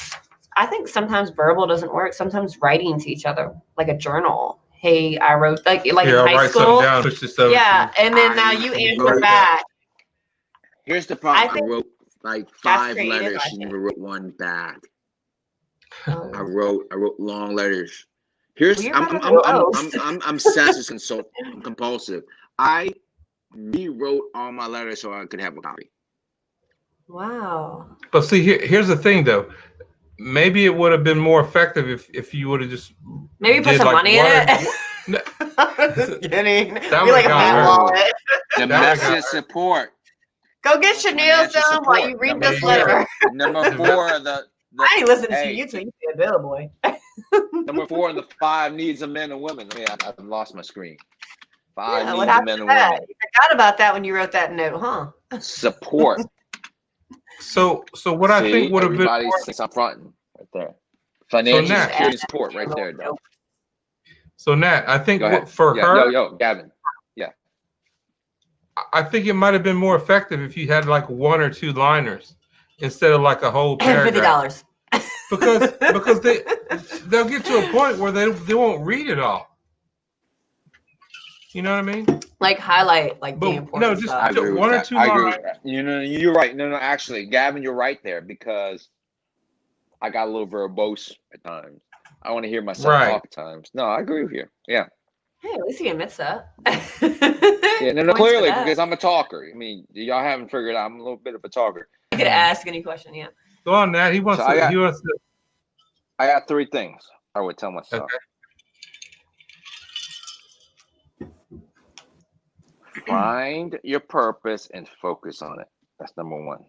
Speaker 2: I think sometimes verbal doesn't work. Sometimes writing to each other, like a journal. Hey, I wrote like in high school.
Speaker 4: Down,
Speaker 2: and then now you answer back.
Speaker 6: Here's the problem. I wrote like 5 letters. She never wrote one back. I wrote long letters. I'm obsessive compulsive. I rewrote all my letters so I could have a copy.
Speaker 2: Wow.
Speaker 4: But see, here's the thing, though. Maybe it would have been more effective if you would have just
Speaker 2: put some money in it. Just kidding.
Speaker 6: The message support.
Speaker 2: Go get Chanel some while you read this letter.
Speaker 6: Number 4
Speaker 2: I ain't listening to you till you be a bill boy.
Speaker 6: Number 4 of the 5 needs of men and women. Yeah, I've lost my screen. 5 needs of men and women.
Speaker 2: You forgot about that when you wrote that note, huh?
Speaker 6: Support.
Speaker 4: So what I think would have been
Speaker 6: everybody since I'm fronting right there. Financial security and support right there, though.
Speaker 4: So Nat, I think
Speaker 6: for her, Gavin. Yeah.
Speaker 4: I think it might have been more effective if you had like 1 or 2 liners instead of like a whole paragraph. $50. because they'll get to a point where they won't read it all. You know what I mean?
Speaker 2: Like highlight the important stuff.
Speaker 6: 1
Speaker 4: or 2 lines.
Speaker 6: You're right. No, actually, Gavin, you're right there because I got a little verbose at times. I want to hear myself talk at times. No, I agree with you. Yeah.
Speaker 2: Hey, at least he admits that.
Speaker 6: No, clearly, because I'm a talker. I mean, y'all haven't figured out I'm a little bit of a talker.
Speaker 2: You could ask any question, yeah.
Speaker 4: Go on, Nat. He wants to.
Speaker 6: I got 3 things I would tell myself. Okay. Find your purpose and focus on it. That's number 1.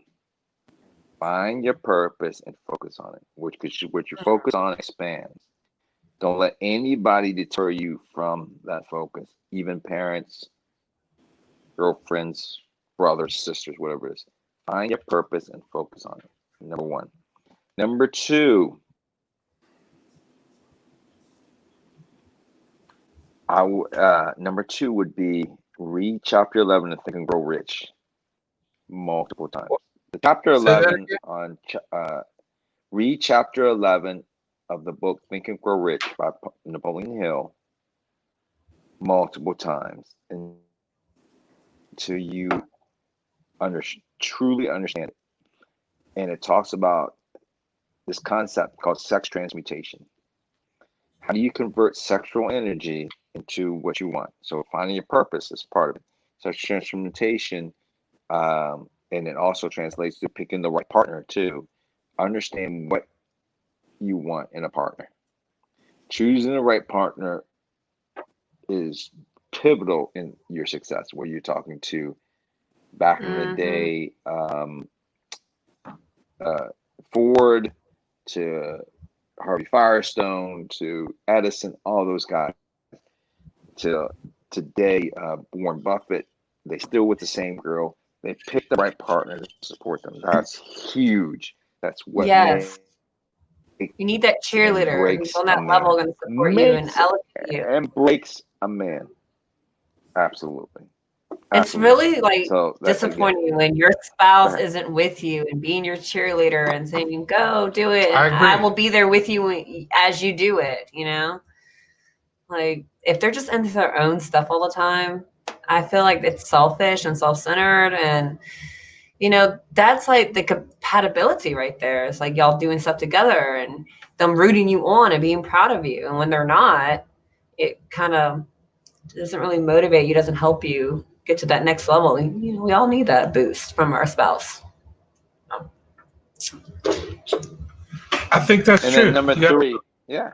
Speaker 6: Find your purpose and focus on it. What you focus on expands. Don't let anybody deter you from that focus. Even parents, girlfriends, brothers, sisters, whatever it is. Find your purpose and focus on it. Number 1. Number 2. Number 2 would be read chapter 11 of Think and Grow Rich multiple times. The chapter 11 on read chapter 11 of the book Think and Grow Rich by Napoleon Hill multiple times until you truly understand it. And it talks about this concept called sex transmutation. How do you convert sexual energy into what you want? So finding your purpose is part of it. Sex transmutation, and it also translates to picking the right partner too. Understand what you want in a partner. Choosing the right partner is pivotal in your success. Where you're talking to back in the day, Ford to Harvey Firestone to Edison, all those guys, to today, Warren Buffett, they still with the same girl. They pick the right partner to support them. That's huge. That's what
Speaker 2: you need that cheerleader who's on that level and support you and elevate you.
Speaker 6: And breaks a man. Absolutely.
Speaker 2: It's really disappointing when your spouse isn't with you and being your cheerleader and saying, go do it. And I will be there with you as you do it, you know? Like, if they're just into their own stuff all the time, I feel like it's selfish and self-centered. And, you know, that's like the compatibility right there. It's like y'all doing stuff together and them rooting you on and being proud of you. And when they're not, it kind of doesn't really motivate you, doesn't help you get to that next level. You know, we all need that boost from our spouse.
Speaker 4: I think that's true.
Speaker 6: Then number 3, yeah.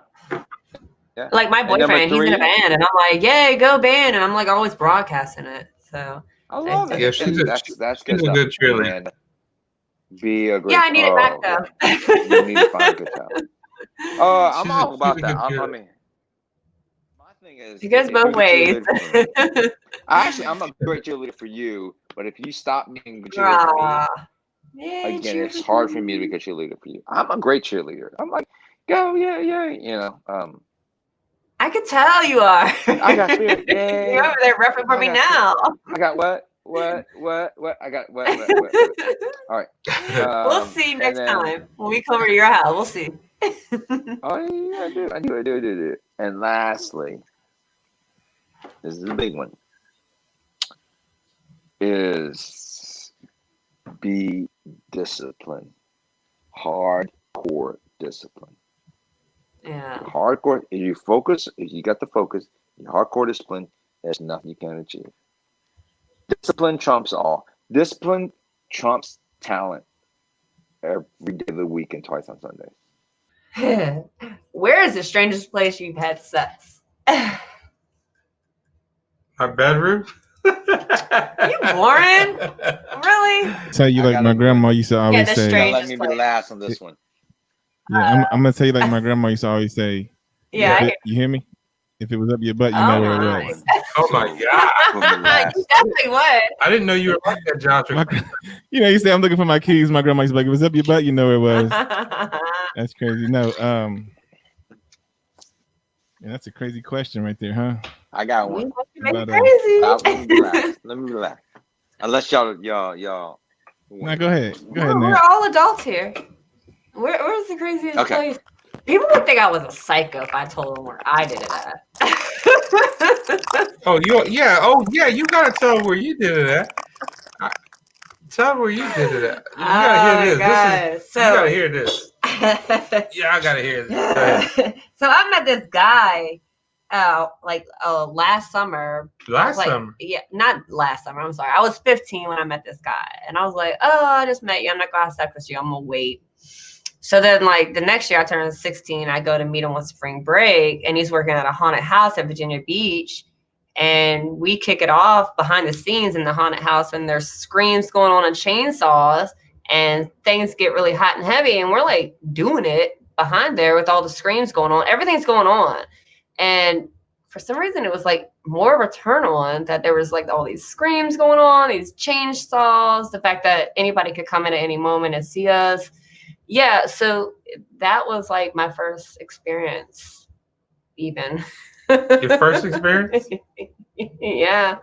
Speaker 2: Like my boyfriend, he's in a band, and I'm like, "Yay, go band!" And I'm like always broadcasting it. So
Speaker 6: I love it.
Speaker 4: Yeah, she's a good cheerleader.
Speaker 6: Be a great.
Speaker 2: Yeah, I need it back though.
Speaker 6: You need to find a good talent. I'm all about that. I mean, my thing is,
Speaker 2: it goes both ways.
Speaker 6: I'm a great cheerleader for you, but if you stop being a good cheerleader for me, again, it's hard for me to be a good cheerleader for you. I'm a great cheerleader. I'm like, go, yeah, you know.
Speaker 2: I could tell you are.
Speaker 6: I got you. Yeah.
Speaker 2: You're over there repping for me now.
Speaker 6: I got what? I got what? All right.
Speaker 2: We'll see next time when we come over to your house. We'll see.
Speaker 6: Oh yeah, I do. And lastly, this is a big one. Is be disciplined. Hardcore discipline.
Speaker 2: Yeah.
Speaker 6: Hardcore. If you focus, if you got the focus, your hardcore discipline, there's nothing you can't achieve. Discipline trumps all. Discipline trumps talent every day of the week and twice on Sundays.
Speaker 2: Where is the strangest place you've had sex?
Speaker 4: My bedroom.
Speaker 2: You boring? Really?
Speaker 3: Tell you like my grandma used to always say.
Speaker 6: Let me be last on this one.
Speaker 3: Yeah, I'm gonna tell you like my grandma used to always say.
Speaker 2: Yeah.
Speaker 3: You hear me? If it was up your butt, you know where it was.
Speaker 4: Oh my God!
Speaker 2: You definitely would.
Speaker 4: I didn't know you were like that, Josh.
Speaker 3: You know, you say I'm looking for my keys. My grandma used to be like, "It was up your butt." You know where it was. That's crazy. No, yeah, that's a crazy question right there, huh?
Speaker 6: I got one.
Speaker 2: Crazy.
Speaker 6: Let me relax. Unless y'all.
Speaker 3: No, go ahead. Go ahead,
Speaker 2: We're all adults here. Where's the craziest place? People would think I was a psycho if I told them where I did it at.
Speaker 4: Oh, yeah. You gotta tell them where you did it at. Tell them where you did it at. You gotta hear this. You gotta hear this. Yeah, I gotta hear this. Go ahead.
Speaker 2: So I met this guy last summer.
Speaker 4: Summer?
Speaker 2: Yeah, not last summer. I'm sorry. I was 15 when I met this guy. And I was like, oh, I just met you. I'm not gonna have sex with you. I'm gonna wait. So then, like, the next year I turned 16. I go to meet him on spring break, and he's working at a haunted house at Virginia Beach. And we kick it off behind the scenes in the haunted house, and there's screams going on and chainsaws, and things get really hot and heavy. And we're like doing it behind there with all the screams going on. Everything's going on. And for some reason, it was like more of a turn on that there was like all these screams going on, these chainsaws, the fact that anybody could come in at any moment and see us. Yeah, so that was like my first experience, even.
Speaker 4: Your first experience?
Speaker 2: Yeah,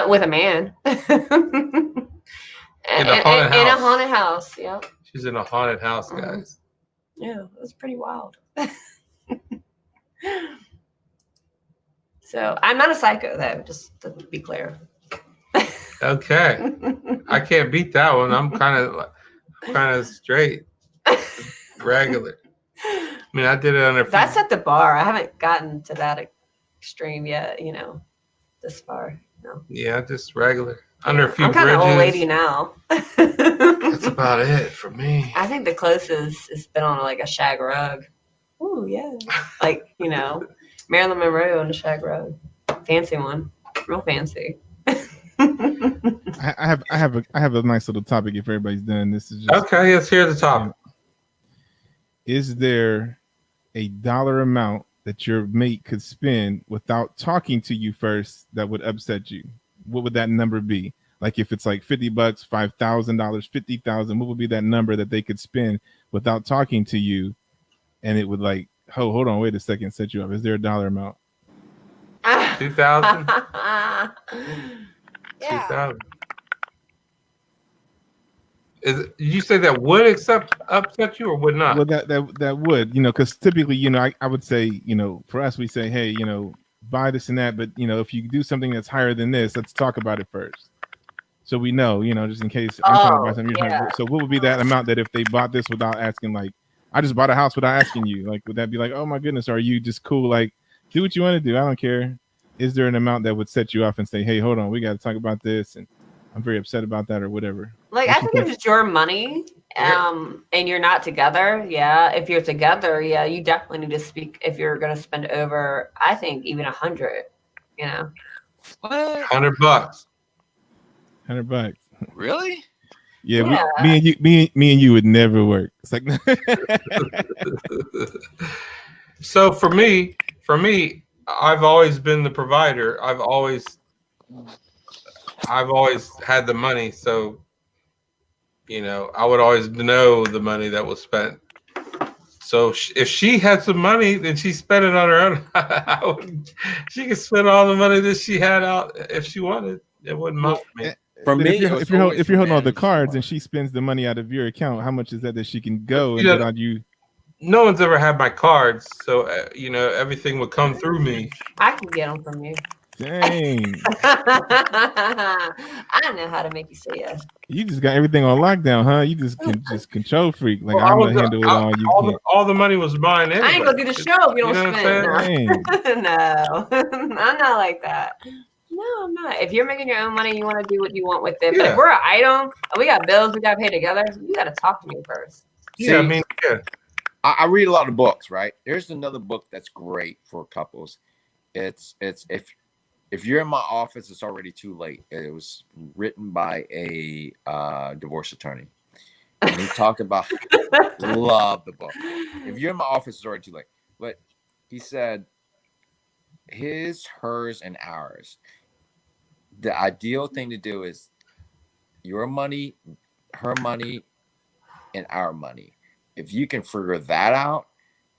Speaker 2: with a man. In
Speaker 4: a haunted house.
Speaker 2: In a haunted house, yeah.
Speaker 4: She's in a haunted house, guys.
Speaker 2: Yeah, it was pretty wild. So I'm not a psycho, though, just to be clear.
Speaker 4: Okay, I can't beat that one. I'm kind of straight, regular. I mean, I did it under.
Speaker 2: That's at the bar. I haven't gotten to that extreme yet. This far. No.
Speaker 4: Yeah, just regular. Under a few bridges.
Speaker 2: I'm kind of old lady now.
Speaker 4: That's about it for me.
Speaker 2: I think the closest has been on like a shag rug. Oh yeah, like Marilyn Monroe on a shag rug, fancy one, real fancy.
Speaker 3: I have a nice little topic if everybody's done. This is just
Speaker 4: okay. Let's hear the topic.
Speaker 3: Is there a dollar amount that your mate could spend without talking to you first that would upset you? What would that number be? Like if it's like $50, $5,000, $50,000, what would be that number that they could spend without talking to you, and it would like, oh, hold on, wait a second, set you up? Is there a dollar amount?
Speaker 4: 2,000.
Speaker 7: Yeah.
Speaker 4: 2,000. Did you say that would upset you or would not?
Speaker 3: Well, that would, because typically, I would say, for us, we say, hey, buy this and that, but if you do something that's higher than this, let's talk about it first, so we know, just in case I'm trying to buy something.
Speaker 2: Yeah.
Speaker 3: So what would be that amount that if they bought this without asking, like, I just bought a house without asking you, like, would that be like, oh my goodness, are you just cool, like, do what you want to do, I don't care? Is there an amount that would set you off and say, hey, hold on, we got to talk about this, and I'm very upset about that, or whatever?
Speaker 2: Like, I think if it's your money, and you're not together, yeah. If you're together, yeah, you definitely need to speak if you're going to spend over, I think, even 100,
Speaker 6: What?
Speaker 4: $100.
Speaker 3: $100.
Speaker 6: Really?
Speaker 3: Yeah. Me and you would never work. It's like
Speaker 4: So for me, I've always been the provider. I've always had the money, so I would always know the money that was spent. So if she had some money, then she spent it on her own. She could spend all the money that she had out if she wanted. It wouldn't matter me.
Speaker 3: For me, if you're holding all the cards and she spends the money out of your account, how much is that she can go and without you?
Speaker 4: No one's ever had my cards, so everything would come through me.
Speaker 2: I can get them from you.
Speaker 3: Dang.
Speaker 2: I know how to make you say yes.
Speaker 3: You just got everything on lockdown, huh? You just control freak. Like, I'm gonna handle it all.
Speaker 4: All the money was mine anyway.
Speaker 2: I ain't gonna do the show if you don't spend. No, I'm not like that. No, I'm not. If you're making your own money, you want to do what you want with it. Yeah. But if we're an item, and we got bills we got to pay together, you got to talk to me first.
Speaker 4: Yeah,
Speaker 6: I read a lot of books, right? There's another book that's great for couples. It's if you're in my office, it's already too late. It was written by a divorce attorney, and he talked about love the book. If you're in my office, it's already too late. But he said, his, hers, and ours. The ideal thing to do is your money, her money, and our money. If you can figure that out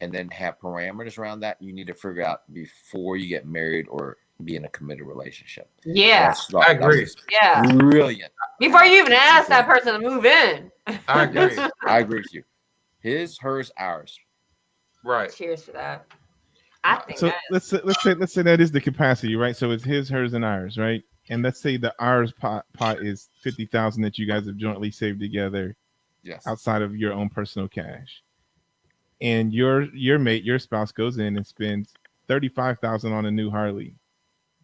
Speaker 6: and then have parameters around that, you need to figure out before you get married or be in a committed relationship.
Speaker 2: Yeah,
Speaker 4: I agree.
Speaker 2: Yeah,
Speaker 6: brilliant.
Speaker 2: Before you even ask that person to move in.
Speaker 4: I agree.
Speaker 6: I agree with you. His, hers, ours.
Speaker 4: Right.
Speaker 2: Cheers for that. I think
Speaker 3: so. Let's say that is the capacity, right? So it's his, hers, and ours, right? And let's say the ours pot is 50,000 that you guys have jointly saved together,
Speaker 6: yes,
Speaker 3: outside of your own personal cash. And your mate, your spouse, goes in and spends 35,000 on a new Harley.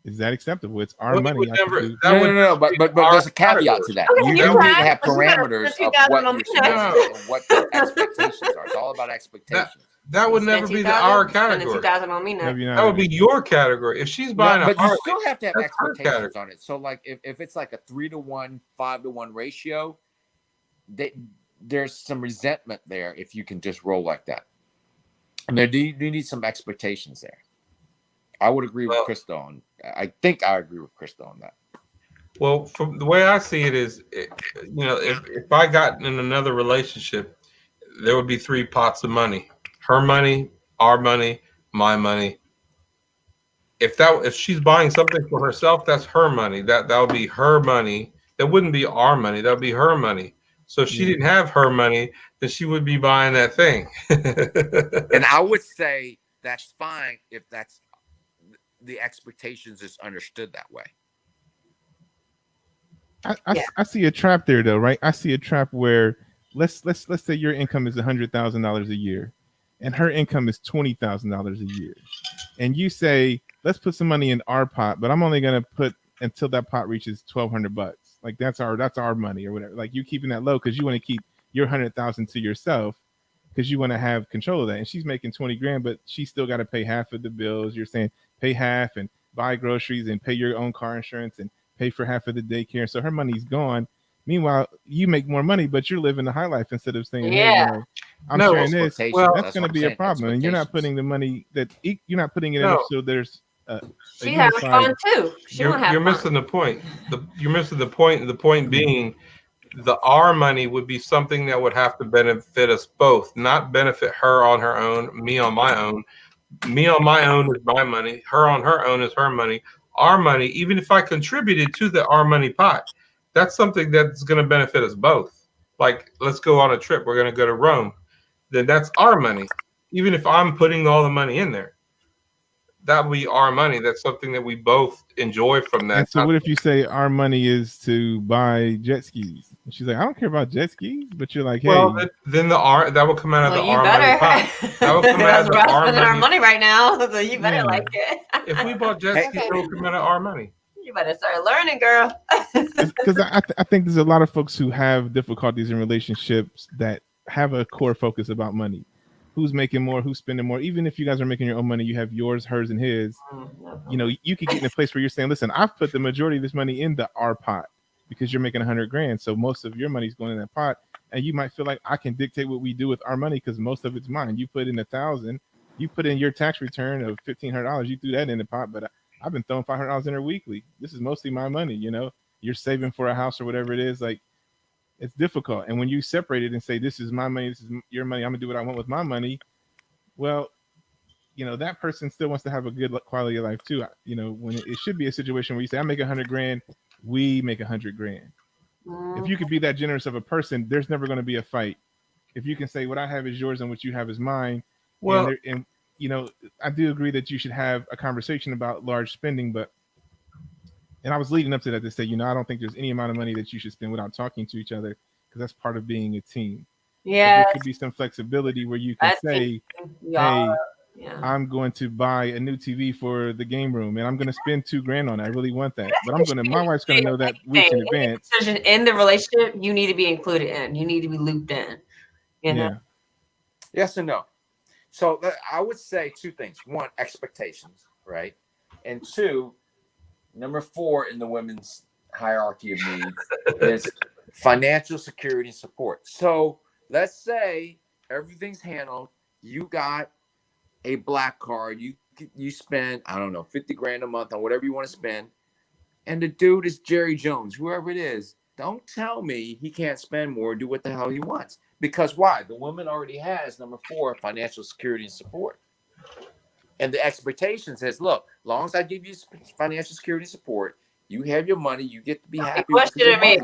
Speaker 3: Is that acceptable? It's our money.
Speaker 6: No. But there's a caveat to that.
Speaker 2: Okay,
Speaker 6: you
Speaker 2: you
Speaker 6: need to have parameters of what you're spending and what the expectations are. It's all about expectations.
Speaker 4: That would never be our category.
Speaker 2: 2,000 on me now.
Speaker 4: That would be your category. If she's buying
Speaker 6: but
Speaker 4: Harley,
Speaker 6: you still have to have expectations on it. So, like, if it's like a 3-to-1, 5-to-1 ratio, there's some resentment there if you can just roll like that. I mean, you need some expectations there. I would agree with Krista on. I think I agree with Krista on that.
Speaker 4: Well, from the way I see it is, if I got in another relationship, there would be 3 pots of money: her money, our money, my money. If she's buying something for herself, that's her money. That would be her money. That wouldn't be our money. That would be her money. So if she didn't have her money, then she would be buying that thing.
Speaker 6: And I would say that's fine if that's the expectations is understood that way.
Speaker 3: I see a trap there, though, right? I see a trap where let's say your income is $100,000 a year, and her income is $20,000 a year, and you say, let's put some money in our pot, but I'm only going to put until that pot reaches $1,200. Like that's our money or whatever. Like you keeping that low because you want to keep your 100,000 to yourself because you want to have control of that. And she's making 20 grand, but she still got to pay half of the bills. You're saying pay half and buy groceries and pay your own car insurance and pay for half of the daycare. So her money's gone. Meanwhile, you make more money, but you're living the high life instead of saying, "Hey, I'm sharing this." Well, that's going to be a problem, and you're not putting the money you're not putting it in. So there's
Speaker 2: she having fun too.
Speaker 4: You're missing the point. You're missing the point. The point being, our money would be something that would have to benefit us both, not benefit her on her own, me on my own. Me on my own is my money. Her on her own is her money. Our money, even if I contributed to the our money pot, that's something that's going to benefit us both. Like, let's go on a trip. We're going to go to Rome. Then that's our money. Even if I'm putting all the money in there, that would be our money. That's something that we both enjoy from that.
Speaker 3: And so what if you say our money is to buy jet skis? And she's like, I don't care about jet skis, but you're like, hey.
Speaker 4: Well, then that will come out of the our money pot. That will come out of the our
Speaker 2: money right now. So you better like it.
Speaker 4: If we bought jet skis, it will come out of our money.
Speaker 2: You better start learning, girl.
Speaker 3: Because I think there's a lot of folks who have difficulties in relationships that have a core focus about money. Who's making more, who's spending more. Even if you guys are making your own money, you have yours, hers, and his. You could get in a place where you're saying, listen, I've put the majority of this money in the our pot because you're making 100 grand. So most of your money's going in that pot. And you might feel like I can dictate what we do with our money because most of it's mine. You put in $1,000, you put in your tax return of $1,500, you threw that in the pot, but I've been throwing $500 in there weekly. This is mostly my money, You're saving for a house or whatever it is. Like, it's difficult. And when you separate it and say, this is my money, this is your money, I'm gonna do what I want with my money. Well, that person still wants to have a good quality of life too. When it should be a situation where you say, I make 100 grand, we make 100 grand. If you could be that generous of a person, there's never going to be a fight. If you can say what I have is yours and what you have is mine. Well, and I do agree that you should have a conversation about large spending, and I was leading up to that to say, I don't think there's any amount of money that you should spend without talking to each other because that's part of being a team.
Speaker 2: Yeah,
Speaker 3: there could be some flexibility where you can say, "Hey, I'm going to buy a new TV for the game room, and I'm going to spend $2,000 on it. I really want that, but my wife's going to know that weeks in advance."
Speaker 2: In the relationship, you need to be included in. You need to be looped in.
Speaker 3: Yeah.
Speaker 6: Yes and no. So I would say 2 things. 1, expectations, right? And 2, number 4 in the women's hierarchy of needs is financial security and support. So let's say everything's handled. You got a black card. You spend, I don't know, 50 grand a month on whatever you want to spend, and the dude is Jerry Jones, whoever it is. Don't tell me he can't spend more, do what the hell he wants. Because why? The woman already has, number 4, financial security and support. And the expectation says, look, as long as I give you financial security support, you have your money, you get to be happy with your money,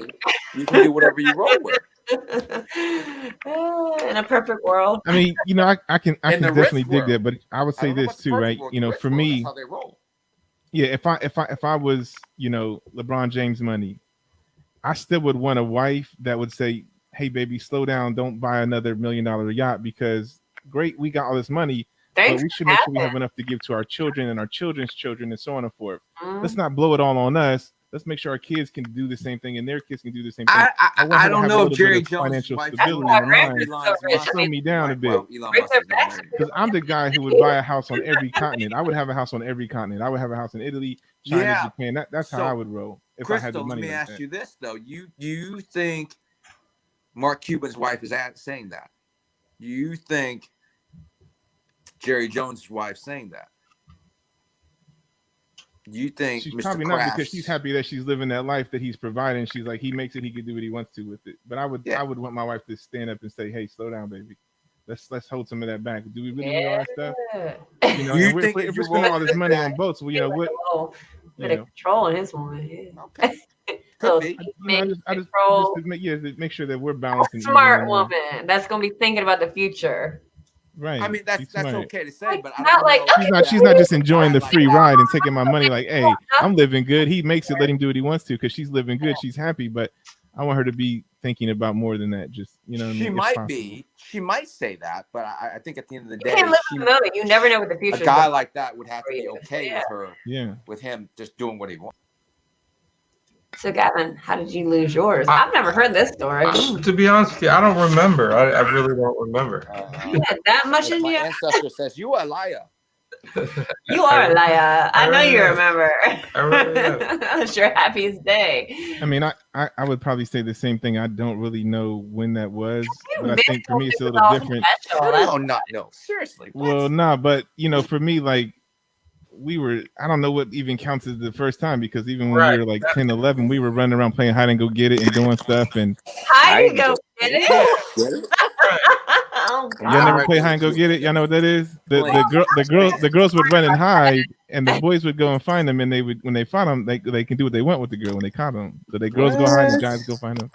Speaker 6: you can do whatever you roll with.
Speaker 2: In a perfect world.
Speaker 3: I mean, I can definitely dig that, but I would say this too, right? For me,
Speaker 6: that's how they roll.
Speaker 3: Yeah, if I was, LeBron James money, I still would want a wife that would say, "Hey, baby, slow down. Don't buy another $1 million yacht because great, we got all this money, but we should make sure we have enough to give to our children and our children's children and so on and forth. Let's not blow it all on us. Let's make sure our kids can do the same thing and their kids can do the same thing."
Speaker 6: I don't know if Jerry Jones'
Speaker 3: financial stability in mind slow me down a bit. Because I'm the guy who would buy a house on every continent. I would have a house on every continent. I would have a house in Italy, China, Japan. That's how I would roll if I had the money.
Speaker 6: Let me ask you this though: you think Mark Cuban's wife is saying that? Do you think Jerry Jones' wife saying that? You think
Speaker 3: she's
Speaker 6: Mr.
Speaker 3: probably
Speaker 6: Kraft,
Speaker 3: not, because she's happy that she's living that life that he's providing. She's like, he makes it, he can do what he wants to with it. But I would want my wife to stand up and say, "Hey, slow down, baby. Let's hold some of that back. Do we really need all that stuff? If we're spending all this money on boats, well, what?
Speaker 2: Bit of control in his woman. Yeah.
Speaker 6: Okay.
Speaker 2: So
Speaker 3: I just make sure that we're balancing.
Speaker 2: Smart woman that's gonna be thinking about the future.
Speaker 3: Right.
Speaker 6: I mean, that's okay to say, but
Speaker 3: she's not just enjoying the free ride and taking my money like, "Hey, I'm living good. He makes it. Let him do what he wants to," because she's living good. She's happy, but I want her to be thinking about more than that. Just
Speaker 6: she might say that, but I think at the end of the day,
Speaker 2: you can't live in the moment. You never know what the future.
Speaker 6: A guy like that would have to be okay with her.
Speaker 3: Yeah.
Speaker 6: With him just doing what he wants.
Speaker 2: So, Gavin, how did you lose yours? I've never heard this story.
Speaker 4: To be honest with you, I don't remember. I really don't remember.
Speaker 2: You had that much in
Speaker 6: my
Speaker 2: you?
Speaker 6: ancestor says you are a liar.
Speaker 2: You are a liar. I know you remember.
Speaker 4: I really am.
Speaker 2: That was your happiest day.
Speaker 3: I mean, I would probably say the same thing. I don't really know when that was, but I think for me it's a little different.
Speaker 6: Not know. Seriously.
Speaker 3: Well, nah, but for me, like, I don't know what even counts as the first time, because even when we were like 10, 11, we were running around playing hide and go get it and doing stuff. And
Speaker 2: hide and go get it. Oh,
Speaker 3: y'all never play hide and go get it? Y'all know what that is? The girls would run and hide, and the boys would go and find them. And they would, when they found them, they can do what they want with the girl when they caught them. So the girls go hide, and the guys go find them,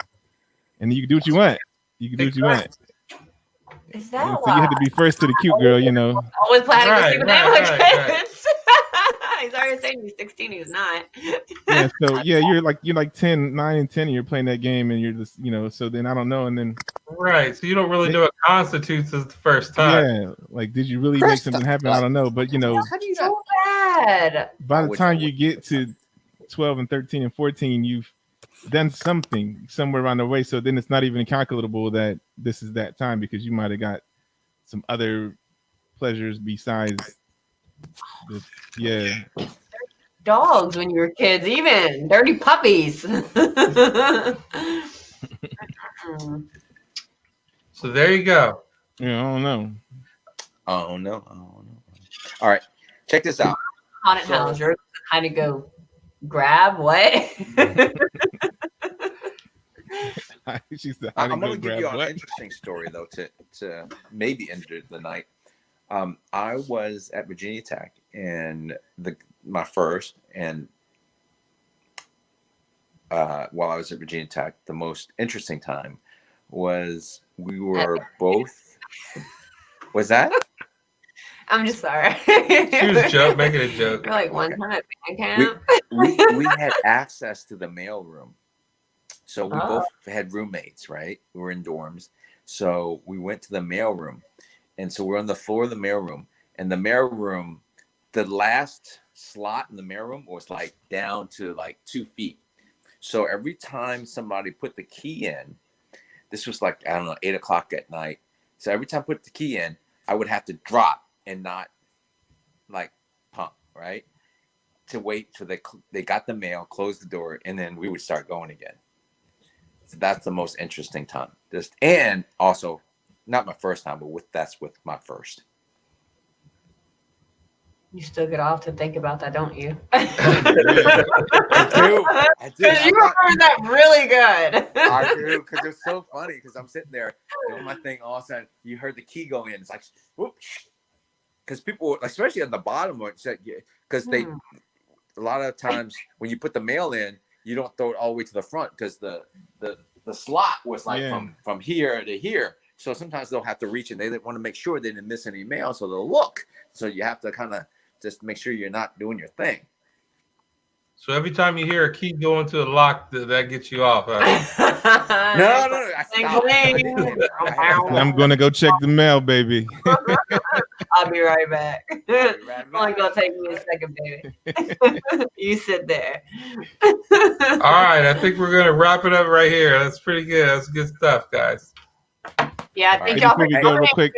Speaker 3: and you can do what you want. You can do what you want.
Speaker 2: Is that
Speaker 3: so you had to be first to the cute girl,
Speaker 2: Always planning to see what He's already saying he's 16. He's not.
Speaker 3: Yeah. So you're like 9 and 10, and you're playing that game, and you're just So then I don't know, and then.
Speaker 4: Right. So you don't really know what constitutes as the first time.
Speaker 3: Yeah. Like, did you really make something happen? I don't know, but
Speaker 2: How do you so bad?
Speaker 3: By the time you get to 12 and 13 and 14, you've done something somewhere around the way. So then it's not even calculable that this is that time, because you might have got some other pleasures besides this. Yeah.
Speaker 2: Dogs when you were kids, even dirty puppies.
Speaker 4: So there you go.
Speaker 3: Yeah, I don't know.
Speaker 6: All right, check this out.
Speaker 2: Haunted house. You're kind of go grab what?
Speaker 6: I'm going to give you an interesting story though to maybe end the night. I was at Virginia Tech, and my first, and while I was at Virginia Tech, the most interesting time was we were both. Was that?
Speaker 2: I'm just sorry.
Speaker 4: She was making a joke.
Speaker 2: We're like one time at band camp.
Speaker 6: We had access to the mail room. So we both had roommates, right? We were in dorms. So we went to the mail room. And so we're on the floor of the mail room. And the mail room, the last slot in the mail room was like down to like 2 feet. So every time somebody put the key in, this was like, I don't know, 8 o'clock at night. So every time I put the key in, I would have to drop and not like pump, right? To wait till they got the mail, closed the door, and then we would start going again. So that's the most interesting time. And also, not my first time, but that's with my first.
Speaker 2: You still get off to think about that, don't you?
Speaker 8: I do.
Speaker 2: Because you remember that really good.
Speaker 8: I do, because it's so funny. Because I'm sitting there doing my thing, all of a sudden you heard the key go in. It's like, whoop. Because people, especially at the bottom, because they, a lot of times when you put the mail in, you don't throw it all the way to the front because the slot was like from here to here. So sometimes they'll have to reach and they want to make sure they didn't miss any mail. So they'll look. So you have to kind of just make sure you're not doing your thing.
Speaker 4: So every time you hear a key go into a lock, that gets you off. Huh?
Speaker 8: No.
Speaker 3: I'm gonna go check the mail, baby.
Speaker 2: I'll be right back. Only gonna take me a second, baby. You sit there.
Speaker 4: All right, I think we're gonna wrap it up right here. That's pretty good. That's good stuff, guys.
Speaker 2: Yeah, I think y'all
Speaker 3: before we go real quick.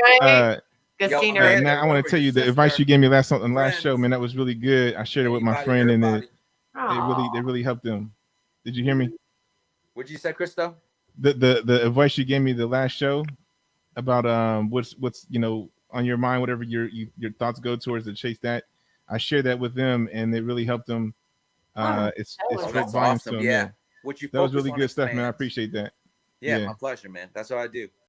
Speaker 2: Good scenery.
Speaker 3: Now I want to tell you the advice you gave me last show, man. That was really good. I shared it with my friend, and it really helped them. Did you hear me?
Speaker 8: What'd you say, Christo?
Speaker 3: The advice you gave me the last show about what's on your mind, whatever your thoughts go towards to chase that. I shared that with them, and it really helped them. It's
Speaker 8: awesome. Yeah.
Speaker 3: That was really good stuff, man. I appreciate that.
Speaker 8: Yeah, my pleasure, man. That's what I do.